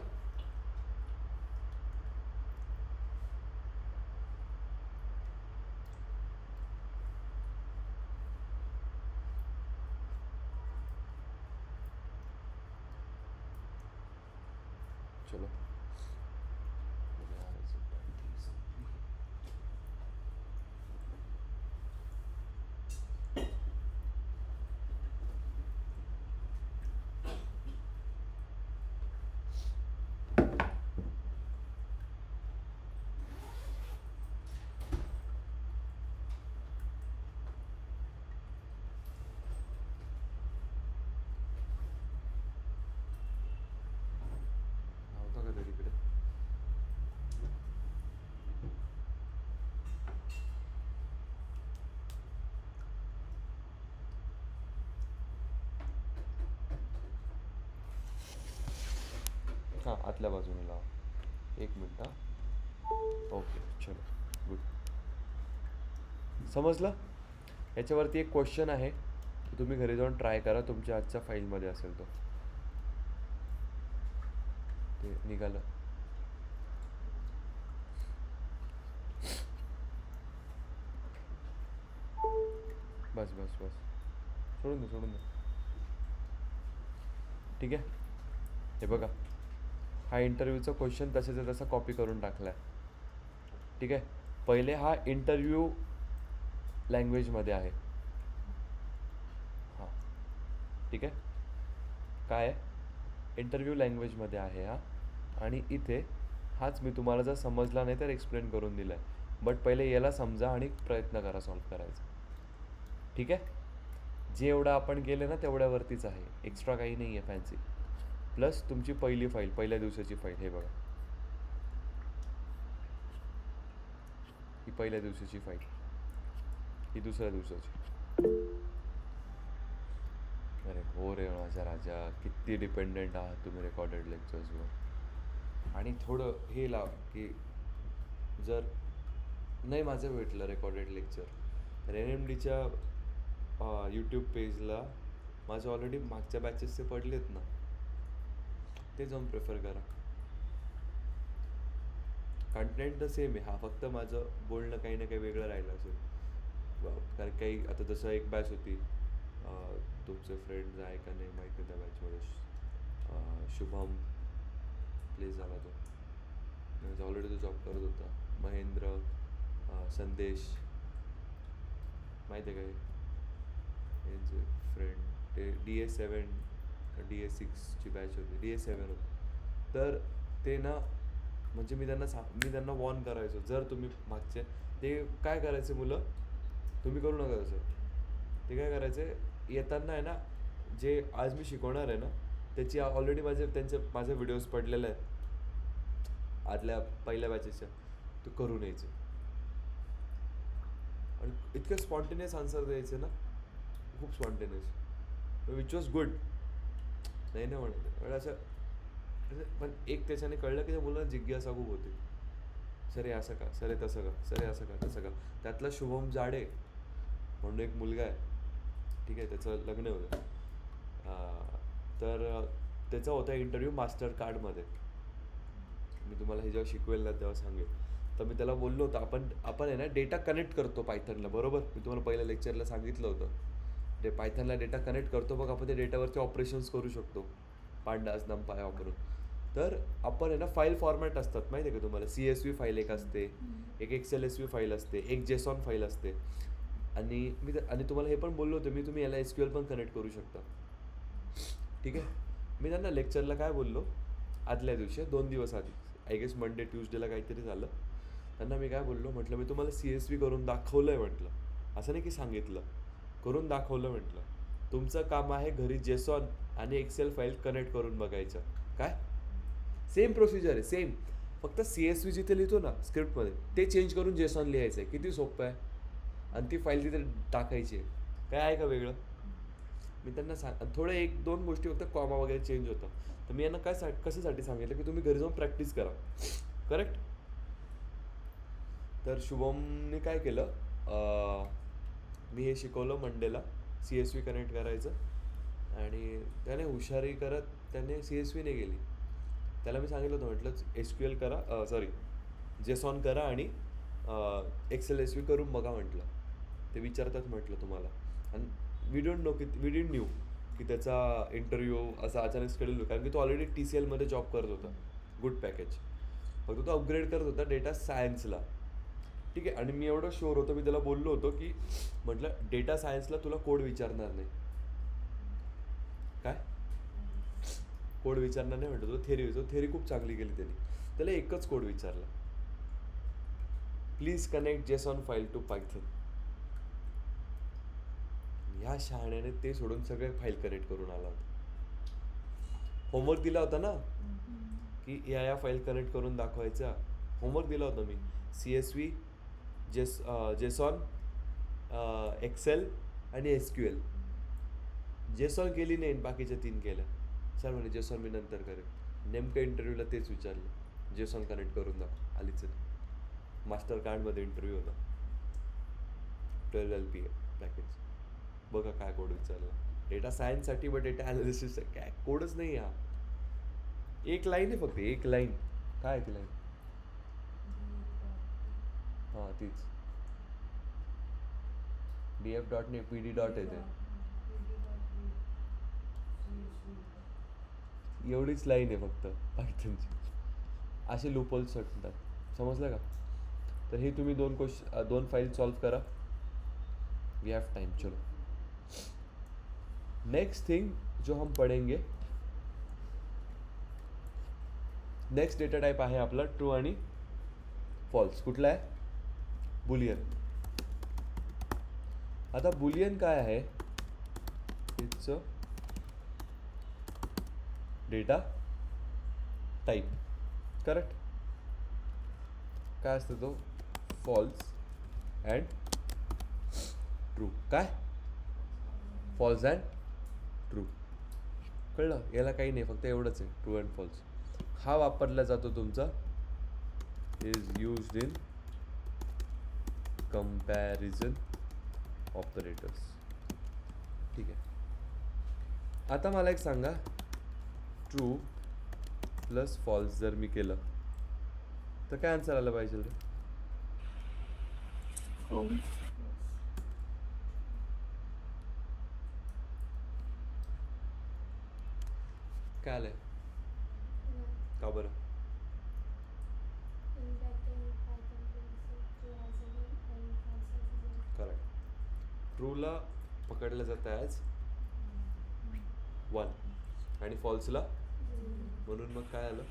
चलो होता का तरी इकडे? हां आतल्या बाजूने लावा. एक मिनिट हां. ओके चलो गुड. समजलं? याच्यावरती एक क्वेश्चन आहे, तुम्ही घरी जाऊन ट्राय करा. तुमच्या आजच्या फाईलमध्ये असेल तो. ते निघालं. बस बस बस सोडून दे, सोडून दे. ठीक आहे. हे बघा, हा इंटरव्ह्यूचा क्वेश्चन तसाचा तसा कॉपी करून टाकला आहे. ठीक आहे. पहिले हा इंटरव्ह्यू लँग्वेजमध्ये आहे. हां ठीक आहे. काय आहे? इंटरव्ह्यू लँग्वेजमध्ये आहे हा. आणि इथे हाच मी तुम्हाला जर समजला नाही तर एक्सप्लेन करून दिला आहे. बट पहिले याला समजा आणि प्रयत्न करा सॉल्व करायचा. ठीक आहे. जे एवढं आपण केलं ना तेवढ्यावरतीच आहे, एक्स्ट्रा काही नाही आहे फॅन्सी. प्लस तुमची पहिली फाईल, पहिल्या दिवसाची फाईल. हे बघा, ही पहिल्या दिवसाची फाईल, ही दुसऱ्या दिवसाची. अरे हो रे माझा राजा, किती डिपेंडेंट आहात तुम्ही रेकॉर्डेड लेक्चर्सवर. आणि थोडं हे लाव की जर नाही माझं भेटलं रेकॉर्डेड लेक्चर NMDच्या यूट्यूब पेजला माझे ऑलरेडी मागच्या बॅचेसचे पडलेत ना, ते जाऊन प्रेफर करा. कंटेंट तर सेम आहे, हा फक्त माझं बोलणं काही ना काही वेगळं राहिलं असेल. कारण काही आता जसं एक बॅच होती, तुमचे फ्रेंड्स आहे का नाही माहीत नाही त्या बॅचमध्ये, शुभम प्लेस झाला तो ऑलरेडी तो जॉब करत होता. महेंद्र, संदेश माहिती आहे काय यांचे फ्रेंड, ते DS7 DS6ची बॅच होती, DS7 होती. तर ते ना म्हणजे मी त्यांना वॉर्न करायचो, जर तुम्ही मागचे ते काय करायचे मुलं, तुम्ही करू नका तसं. ते काय करायचे येताना आहे ना, जे आज मी शिकवणार आहे ना त्याची ऑलरेडी माझे व्हिडिओज पडलेले आहेत आदल्या पहिल्या बॅचेसच्या, ते करून यायचे आणि इतकं स्पॉन्टेनियस आन्सर द्यायचे ना, खूप स्पॉन्टेनियस, विच वॉज गुड. नाही म्हणत पण असं पण एक त्याच्याने कळलं की त्या मुलांना जिज्ञासा खूप होती. सर हे असं का, सर हे तसं का, सर हे असं का तसं का. त्यातला शुभम जाडे म्हणून एक मुलगा आहे, ठीक आहे, त्याचं लग्न होतं. तर त्याचा होता इंटरव्ह्यू मास्टर कार्डमध्ये. मी तुम्हाला हे जेव्हा शिकवेल ना तेव्हा सांगेल. तर मी त्याला बोललो होतं आपण आहे ना डेटा कनेक्ट करतो पायथनला, बरोबर. मी तुम्हाला पहिल्या लेक्चरला सांगितलं होतं, ते पायथनला डेटा कनेक्ट करतो बघ आपण, ते डेटावरचे ऑपरेशन्स करू शकतो पांडास नंपाय वापरून. तर आपण आहे ना फाईल फॉर्मॅट असतात माहिती आहे का तुम्हाला. CSV फाईल एक असते, एक XLSV फाईल असते, एक JSON फाईल असते. आणि तुम्हाला हे पण बोललो होतं मी, तुम्ही याला SQL पण कनेक्ट करू शकता, ठीक आहे. मी त्यांना लेक्चरला काय बोललो आदल्या दिवशी, 2 दिवस आधी, आय गेस मंडे ट्यूजडेला काहीतरी झालं. त्यांना मी काय बोललो, म्हटलं मी तुम्हाला CSV करून दाखवलं आहे म्हटलं, असं नाही की सांगितलं, करून दाखवलं म्हटलं. तुमचं काम आहे घरी JSON आणि एक्सेल फाईल कनेक्ट करून बघायचं. काय सेम प्रोसिजर आहे, सेम, फक्त CSV जिथे लिहितो ना स्क्रिप्टमध्ये ते चेंज करून JSON लिहायचं आहे. किती सोपं आहे. आणि ती फाईल तिथे टाकायची आहे. काय आहे का वेगळं. मी त्यांना थोडं 1-2 गोष्टी फक्त कॉमा वगैरे चेंज होतं. तर मी यांना कशासाठी सांगितलं की तुम्ही घरी जाऊन प्रॅक्टिस करा, करेक्ट. तर शुभमने काय केलं, मी हे शिकवलं मंडेला CSV कनेक्ट करायचं, आणि त्याने हुशारी करत त्याने CSV नाही गेली. त्याला मी सांगितलं होतं, म्हटलं SQL करा, JSON करा आणि XLSV करून बघा म्हटलं. ते विचारतात म्हटलं तुम्हाला. आणि वी डिडंट न्यू की त्याचा इंटरव्ह्यू असा अचानक शेड्यूल, कारण की तो ऑलरेडी TCLमध्ये जॉब करत होता, गुड पॅकेज. फक्त तो अपग्रेड करत होता डेटा सायन्सला, ठीक आहे. आणि मी एवढं शुअर होतो, मी त्याला बोललो होतो की म्हटलं डेटा सायन्सला तुला कोड विचारणार नाही. काय कोड विचारणार नाही म्हटलं, तो थेरी खूप चांगली केली त्यांनी. त्याला एकच कोड विचारला, please connect JSON file to Python. ह्या शहाण्याने ते सोडून सगळे फाईल कनेक्ट करून आला होता. होमवर्क दिला होता ना की या फाईल कनेक्ट करून दाखवायचा. होमवर्क दिला होता मी, CSV, JSON, एक्सेल आणि SQL. JSON केली नाही, बाकीच्या 3 केल्या. सर म्हणे JSON मी नंतर करेन. नेमकं इंटरव्ह्यूला तेच विचारलं, JSON कनेक्ट करून दाखव. आलीच मास्टर कार्डमध्ये इंटरव्ह्यू होता, 12 LP पॅकेज. बघा काय कोड विचारला, डेटा सायन्ससाठी. बट डेटा ॲनालिसिस काय कोडच नाही. हा एक लाईन आहे फक्त, एक लाईन. काय ती लाईन, हां तीच DF डॉट नाही PD डॉट येते, एवढीच लाईन आहे फक्त पायथनची. असे लूपहोल्स सुटतात, समजलं का. तर हे तुम्ही 2 फाइल सॉल्व करा. We have time. चलो नेक्स्ट थिंग जो हम पढ़ेंगे, नेक्स्ट डेटा टाइप आहे आपला ट्रू आणि फॉल्स. कुठला आहे, बुलियन. आता बुलियन काय आहे, it's a data type, correct. काय असतं तो, फॉल्स अँड ट्रू. काय फॉल्स अँड ट्रू, कळलं. याला काही नाही, फक्त एवढंच आहे, ट्रू अँड फॉल्स. हा वापरला जातो तुमचा, is used in comparison operators. ठीक आहे. आता मला एक सांगा, ट्रू प्लस फॉल्स जर मी केलं तर काय आन्सर आलं पाहिजे रे? हो. काय आलंय? का बरं? करेक्ट. ट्रूला पकडलं जातं ॲज 1 आणि फॉल्सला म्हणून मग काय आलं?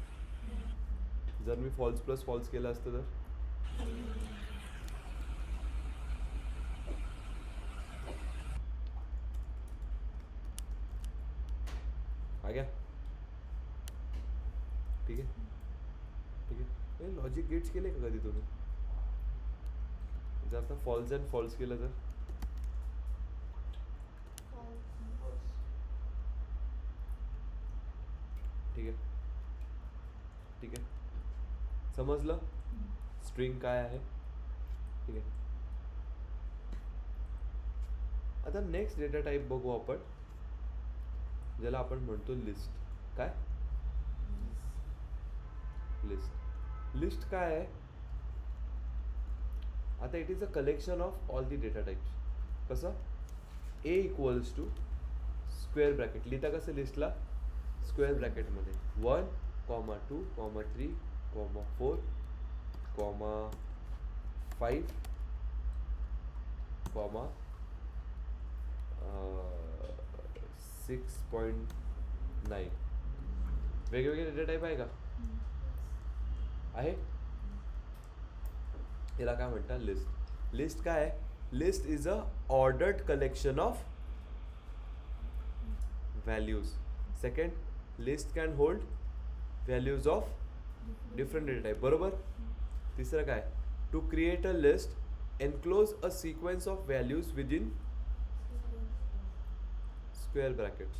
जर मी फॉल्स प्लस फॉल्स केलं असतं तर आ गया. ठीक आहे. ठीक आहे. लॉजिक गेट्स केले का कधी तुम्ही? जर आता फॉल्स अँड फॉल्स केलं तर ठीक आहे. ठीक आहे. समजलं स्ट्रिंग काय आहे? ठीक आहे. आता नेक्स्ट डेटा टाईप बघू आपण, ज्याला आपण म्हणतो लिस्ट. काय? लिस्ट. लिस्ट काय आहे? आता it is a collection of all the data types. कसं? ए इक्वल्स टू स्क्वेअर ब्रॅकेट. लिहिता कसं लिस्टला? स्क्वेअर ब्रॅकेटमध्ये 1, 2, 3, 4, 5, 6.9. वेगवेगळे डेटा टाईप आहे का? आहे. याला काय म्हणतात? लिस्ट. लिस्ट काय आहे? List is a ordered collection of values. Second, list can hold values of different data type. बरोबर. तिसरं काय? To create a list enclose a sequence of values within square brackets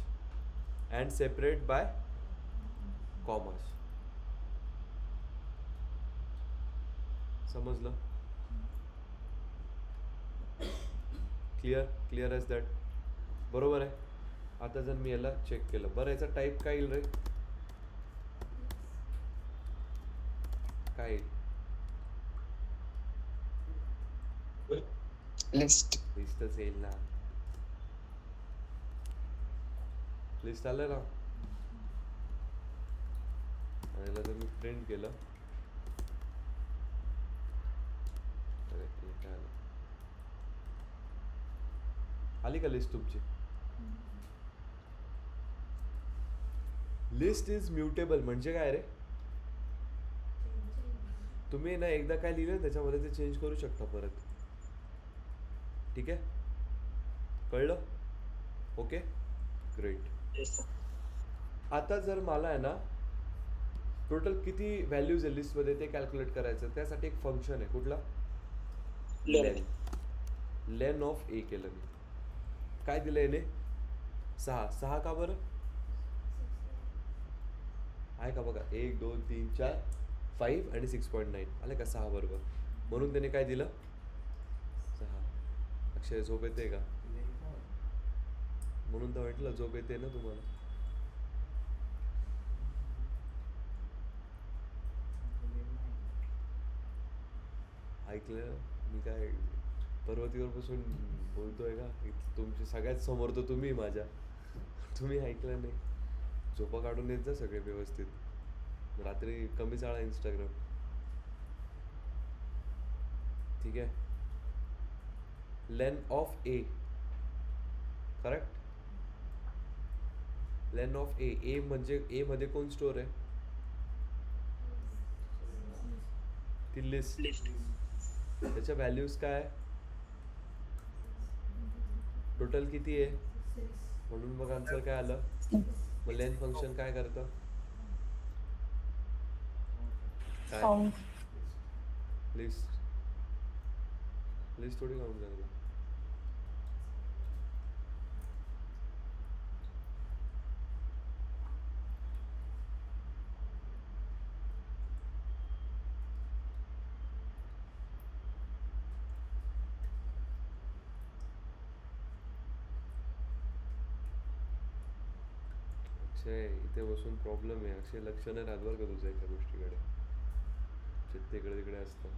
and separate by commas. समजलं? Clear as that. बरोबर आहे. आता जर मी याला check केलं, बरं याचा टाईप काय येईल रे? काय येईल? लिस्ट. लिस्टच येईल ना. लिस्ट आलं ना. आणि याला जर मी प्रिंट केलं, अरे ते काय आलं? आली का लिस्ट तुमची? लिस्ट इज म्युटेबल म्हणजे काय रे? तुम्ही ना एकदा काय लिहिलं त्याच्यामध्ये ते चेंज करू शकता परत. ठीक आहे. कळलं? Okay, great. आता जर मला आहे ना टोटल किती व्हॅल्यूज आहे लिस्टमध्ये ते कॅल्क्युलेट करायचं, त्यासाठी एक फंक्शन आहे. कुठला? लेन. लेन ऑफ ए केलं मी. काय दिलं याने? 6. 6 का बरं? आहे का बघा? 1, 2, 3, 4, 5 आणि 6.9 आले का? 6 बरोबर. म्हणून त्याने काय दिलं? 6. अक्षय झोप येते का? म्हणून तर म्हटलं झोप येते ना तुम्हाला. ऐकलं मी काय पर्वतीवर बसून बोलतोय का? तुमच्या सगळ्यात समोर तर तुम्ही माझ्या. तुम्ही ऐकलं नाही. झोपा काढून येत जा सगळे व्यवस्थित. रात्री कमी चाळा इंस्टाग्राम. ठीक आहे. Len of A. Correct. Len of A. A म्हणजे ए मध्ये कोण स्टोर आहे? ती लिस्ट. त्याच्या व्हॅल्यूज काय आहे? टोटल किती आहे? म्हणून मग आन्सर काय आलं? मग लेन फंक्शन काय करतं? काय? लिस्ट. लिस्ट थोडी काउंट करतं. अक्षय इथे बसून प्रॉब्लेम आहे. अक्षय लक्ष नाही राहत बरं का तुझं एका गोष्टीकडे. चित्त इकडे तिकडे असतं.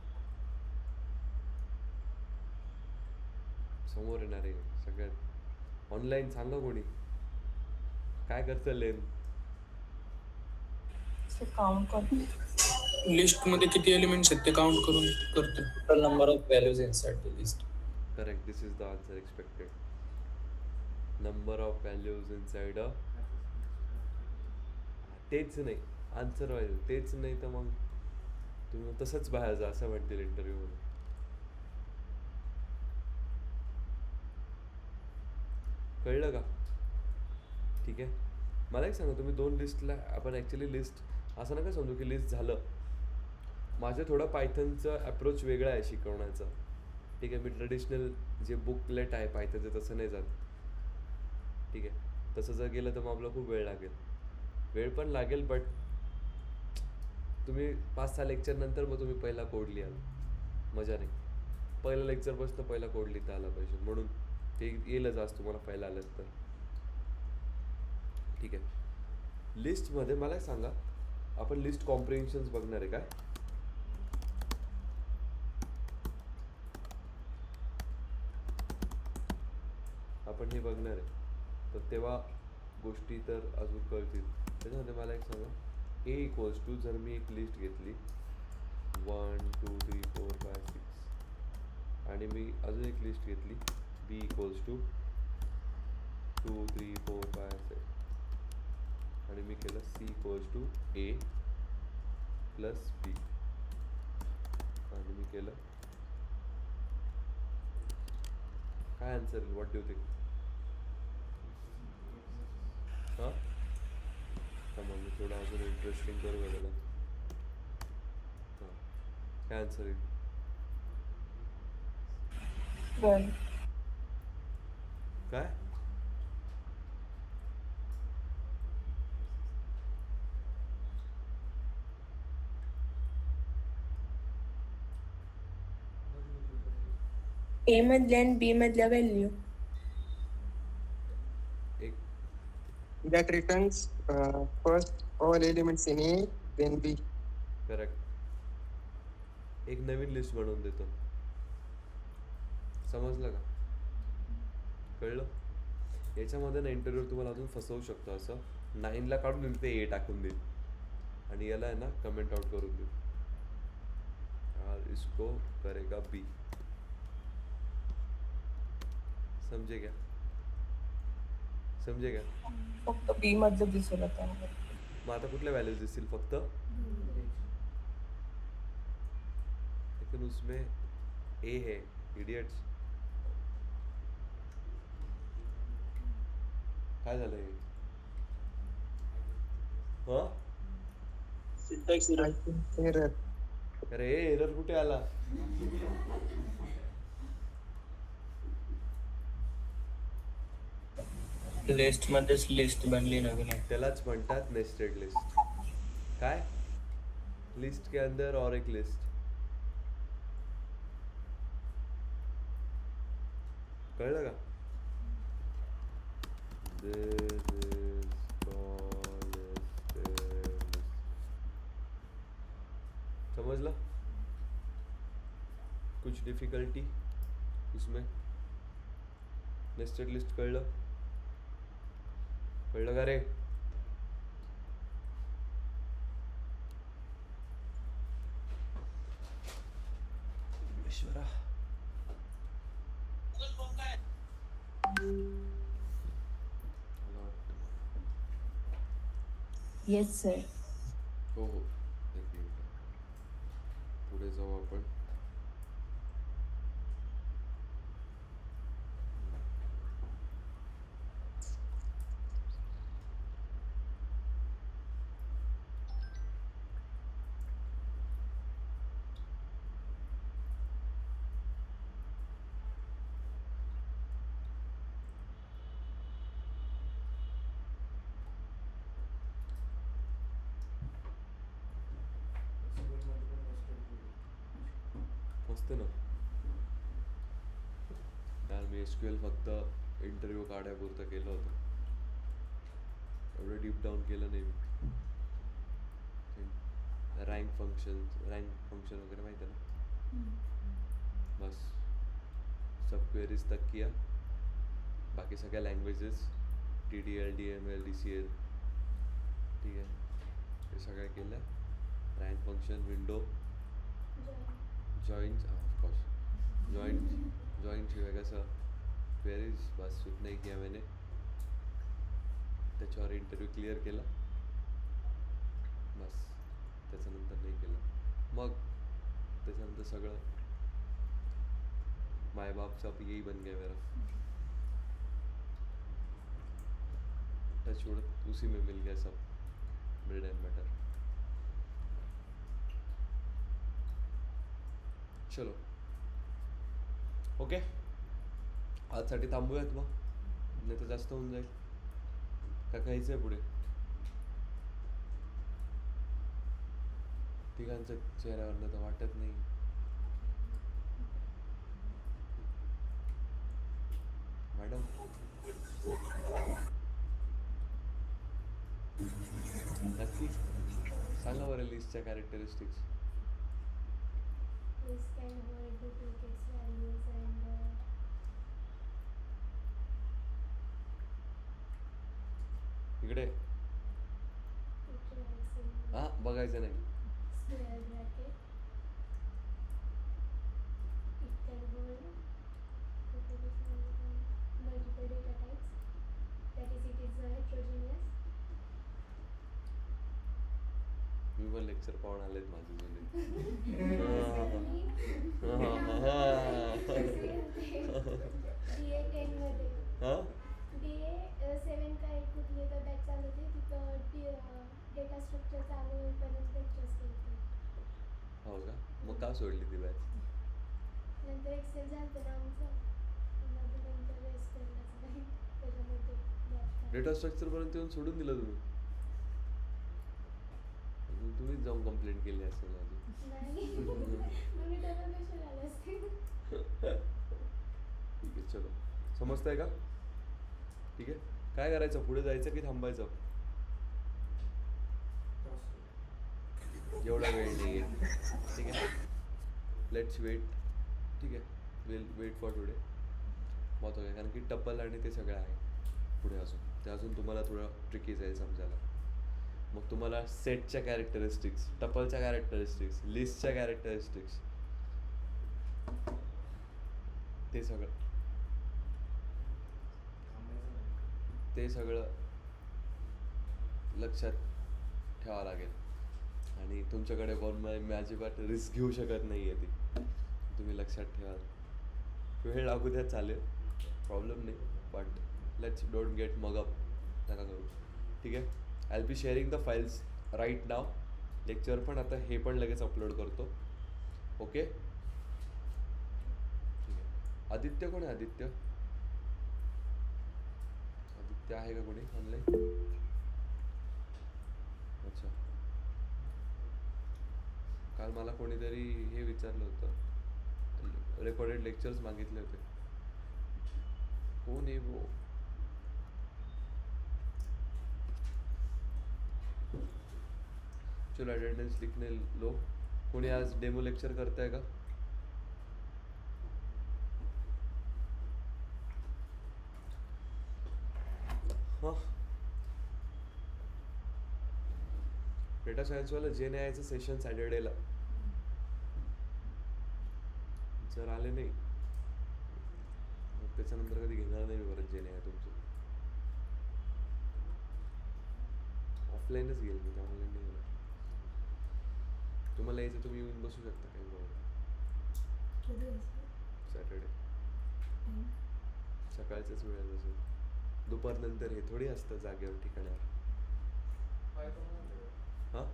समोर येणार आहे सगळ्यात ऑनलाईन. सांगा कोणी काय करतं लेन. ते काउंट करतो. लिस्ट मध्ये किती एलिमेंट्स आहेत ते काउंट करून करतो. Total number of values inside the list. Correct. This is the answer expected. Number of values inside a. तेच नाही आन्सर पाहिजे. तेच नाही तर मग तुम्ही तसंच बाहेर जा असं म्हणतील इंटरव्ह्यूमध्ये. कळलं का? ठीक आहे. मला एक सांगा, तुम्ही 2 लिस्टला आपण ॲक्च्युली लिस्ट असं नका समजू की लिस्ट झालं. माझं थोडं पायथनचं अप्रोच वेगळा आहे शिकवण्याचा. ठीक आहे. मी ट्रेडिशनल जे बुकलेट आहे पायथनचं तसं नाही जात. ठीक आहे. तसं जर गेलं तर मग आपला खूप वेळ लागेल. वेळ पण लागेल बट तुम्ही 5-6 लेक्चर नंतर मग तुम्ही पहिला कोड लिहाल. मजा नाही. पहिल्या लेक्चरपासून पहिला कोड लिहिता आला पाहिजे. म्हणून ते येईलच आज तुम्हाला पहिला आलं तर. ठीक आहे. लिस्टमध्ये मला एक सांगा, आपण लिस्ट कॉम्प्रिहेन्शन्स बघणार आहे काय? आपण हे बघणार आहे. तर तेव्हा गोष्टी तर अजून कळतील. त्याच्यामध्ये मला एक सांगा, ए इक्वल्स टू जर मी एक लिस्ट घेतली 1 2 3 4 5 6 आणि मी अजून एक लिस्ट घेतली बी इक्वल्स टू 2 3 4 5 6 आणि मी केलं C equals to A plus B आणि मी केलं काय आन्सर येईल? What do think? हां मग मी थोडं अजून इंटरेस्टिंग करू का त्याला? हां काय आन्सर येईल? 12. काय? ए मधल्या आणि बी मधल्या व्हॅल्यू. एक That returns first all elements in A, then B. Correct. एक नवीन लिस्ट बनवून देतो. समजलं का? कळलं? याच्यामध्ये ना इंटरव्ह्यू तुम्हाला अजून फसवू शकतो. असं 9ला काढून देईल ते ए टाकून देईल आणि याला आहे ना कमेंट आउट करून देईल. यार इसको करेगा बी. समजे क्या? समजे क्या? फक्त बी मधलं दिसेल आता. मग आता कुठल्या व्हॅल्यूज दिसतील? फक्त लेकिन उसमें ए है इडियट्स. काय झालं हे? हा Syntax error. अरे एरर कुठे आला? लिस्ट मध्येच लिस्ट बनली नवीन आहे. त्यालाच म्हणतात नेस्टेड लिस्ट. काय? लिस्ट के अंदर और एक लिस्ट. कळलं का? This is called nested list. समझला? कुछ डिफिकल्टी इसमें? नेस्टेड लिस्ट कळलं? कळलं का रे? ईश्वरा. Yes sir. हो हो एक मिनिट. पुढे जाऊ आपण. मस्त ना यार. मी SQL फक्त इंटरव्ह्यू काढायपुरतं केलं होतं. एवढं डीप डाऊन केलं नाही मी. रँक फंक्शन वगैरे माहिती आहे ना. बस सब क्वेरीज तक किया. बाकी सगळ्या लँग्वेजेस TDL DML DCL ठीक आहे हे सगळ्या केल्या. Rank function window join of course join शिवाय कसं क्वेरीज बस उतना ही किया मैंने. त्याच्यावर इंटरव्ह्यू क्लिअर केला बस. त्याच्यानंतर नाही केलं. मग त्याच्यानंतर सगळं माय बाप सब यही बन गया मेरा. टच वुड उसी में मिल गया सब ब्रेड एंड बटर. चलो ओके आजसाठी थांबूयात मग नाही तर जास्त होऊन जाईल. का खायचं आहे पुढे. तिघांच्या चेहऱ्यावरनं तर वाटत नाही. मॅडम नक्की सांगा बरं लिस्टच्या characteristics. This can hold duplicates values and इकडे it writes in हां बघायचं नाही. square bracket. It can hold duplicates values and multiple data types. That is, it is heterogeneous. मी पण लेक्चर पाहून आलेत माझे जुने. DA10 मध्ये हां DA7 का एक कुठली तर बॅच चालू होती तिथं डेटा स्ट्रक्चर चालू होईपर्यंत लेक्चर्स केले. हो का मग का सोडली ती बॅच. नंतर एक्सेल झालं ना आमचं मध्ये नंतर वेस्ट करायचं नाही त्याच्यामध्ये डेटा स्ट्रक्चरपर्यंत येऊन सोडून दिलं तुम्ही. अजून तुम्हीच जाऊन कंप्लेंट केली असेल अजून. नाही मग मी त्याला कशी आले असते. ठीक आहे चलो समजतंय का. ठीक आहे काय करायचं पुढे जायचं की थांबायचं. एवढा वेळ नाही आहे ठीक आहे. लेट्स वेट ठीक आहे. Will wait for today. बहुत आहे कारण की टप्पल आणि ते सगळं आहे पुढे अजून. ते अजून तुम्हाला थोडं ट्रिकी जाईल समजायला. मग तुम्हाला सेटच्या कॅरेक्टरिस्टिक्स टपलच्या कॅरेक्टरिस्टिक्स लिस्टच्या कॅरेक्टरिस्टिक्स ते सगळं लक्षात ठेवावं लागेल. आणि तुमच्याकडे कोण मी अजिबात रिस्क घेऊ शकत नाही आहे ती तुम्ही लक्षात ठेवाल. वेळ लागू द्या चालेल प्रॉब्लेम नाही. But let's don't get mug up नका करू ठीक आहे. I will be sharing the files right now. Lecture पण आता हे पण लगेच अपलोड करतो. ओके ठीक आहे. आदित्य कोण आहे. आदित्य आहे का कोणी ऑनलाईन. अच्छा काल मला कोणीतरी हे विचारलं होतं रेकॉर्डेड लेक्चर्स मागितले होते. कोण आहे वो. चलो अटेंडेंस लिखने लो. कोणी आज डेमो लेक्चर करताय का. हां डेटा सायन्सवाला जे नाही यायचं सेशन सॅटर्डेला. जर आले नाही मग त्याच्यानंतर कधी घेणार नाही मी परत जे नाही आहे तुमचं. ऑफलाईनच घेईल मी त्या ऑनलाईन नाही घेणार. तुम्हाला यायचं तुम्ही येऊन बसू शकता काही प्रॉब्लेम. सॅटर्डे सकाळच्याच वेळेत बसून दुपारनंतर हे थोडी असतं जागेवर ठिकाणावर. हां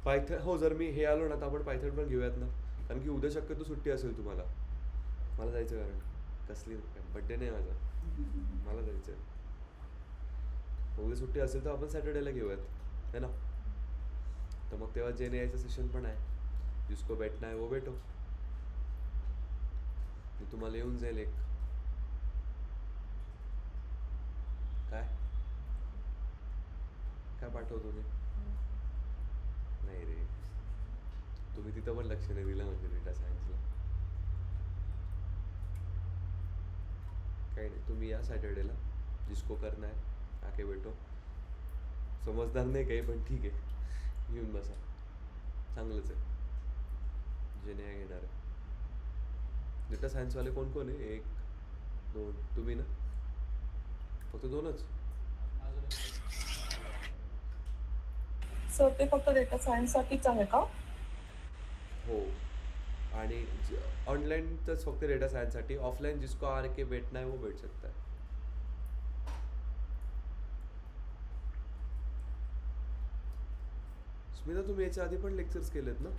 पायथन हो जर मी हे आलो ना तर आपण पायथन पण घेऊयात ना. कारण की उद्या शक्यतो सुट्टी असेल तुम्हाला. मला जायचं कारण कसली बड्डे नाही माझा. मला जायचं आहे. उद्या सुट्टी असेल तर आपण सॅटर्डेला घेऊयात है ना. तर मग तेव्हा जे यायचं सेशन पण आहे. जिसको बैठना है वो बैठो. मी तुम्हाला येऊन जाईल एक काय पाठवतो मी. नाही रे, तुम्ही तिथं पण लक्ष नाही दिलं म्हणजे डेटा सायन्सला. काही नाही, तुम्ही या सॅटर्डेला, जिसको करना है आके बैठो. समजदार नाही काही, पण ठीक आहे, येऊन बसा. चांगलंच आहे, जे नाही घेणार आहे. डेटा सायन्सवाले कोण कोण आहे? 1 2 तुम्ही ना, फक्त 2च? सर ते फक्त डेटा सायन्स साठीच आहे का? हो, आणि ऑनलाइन तरच फक्त डेटा सायन्ससाठी. ऑफलाइन जिसको आके बैठना है वो बैठ सकता है. स्मिता, तुम्ही याच्या आधी पण लेक्चर्स केलेत ना?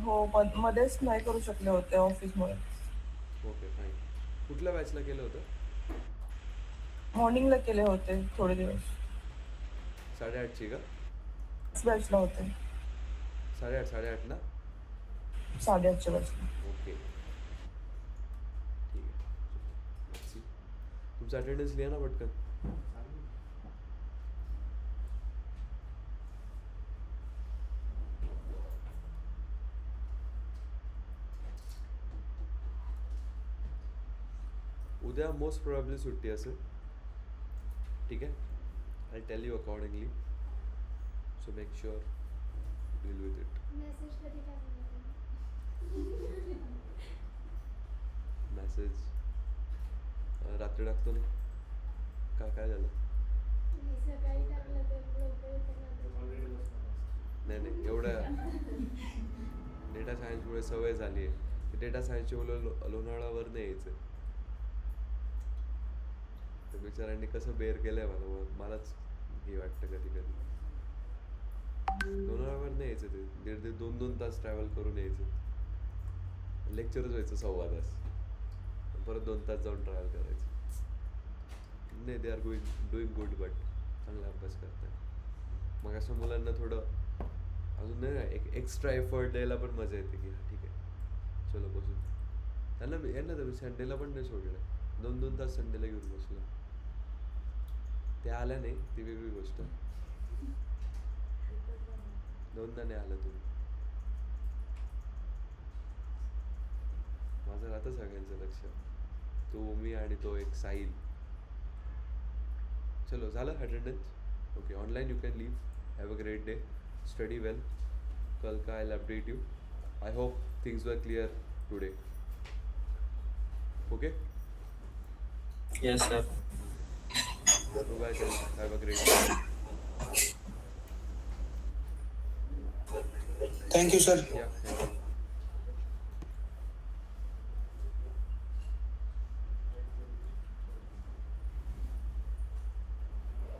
हो, मध्येच नाही करू शकले होते ऑफिसमुळे. Okay, fine. कुठल्या बॅचला केलं होतं? मॉर्निंगला केले होते थोडे दिवस. 8:30ची का? बॅचला होते 8:30 ना? 8:30च्या बॅचला. ओके, ठीक आहे. Let's see. तुमचं अटेंडन्स लिहा ना पटकन. उद्या मोस्ट प्रोबॅबली सुट्टी असेल, ठीक आहे. I tell you accordingly, so make sure deal with it. Message कधी टाकला तुम्ही? मेसेज रात्री टाकतो ना. काय झालं? मी सकाळी टाकलं तर लवकर येतं ना. नाही, एवढ्या डेटा सायन्समुळे सवय झाली आहे. डेटा सायन्सची मुलं लोणावळ्यावर नाही यायचं. तर बिचाऱ्यांनी कसं बेअर केलंय मलाच हे वाटतं कधी कधी. लोणावळ्यावर नाही यायचं ते. 1.5-2 तास ट्रॅव्हल करून यायचं. लेक्चरच व्हायचं 1.25 तास, परत 2 तास जाऊन ट्रॅव्हल करायचं. नाही, they are doing good, but चांगला अभ्यास करतात. मग अशा मुलांना थोडं अजून नाही, एक एक्स्ट्रा एफर्ट द्यायला पण मजा येते की ठीक आहे चलो बसून. त्यांना यांना तर मी संडेला पण नाही सोडलं. 2 तास संडेला घेऊन बसलो. ते आल्या नाही, ती वेगळी गोष्ट. 2दा नाही आलं तुम्ही. माझं राहतं सगळ्यांचं लक्ष. तू, मी आणि तो एक साहिल. चलो, झालं attendance? Okay, online you can leave. Have a great day, study well. कल का I update you. I hope things were clear today. Okay, Yes, sir. Bye. Have a great day. Thank you sir. या.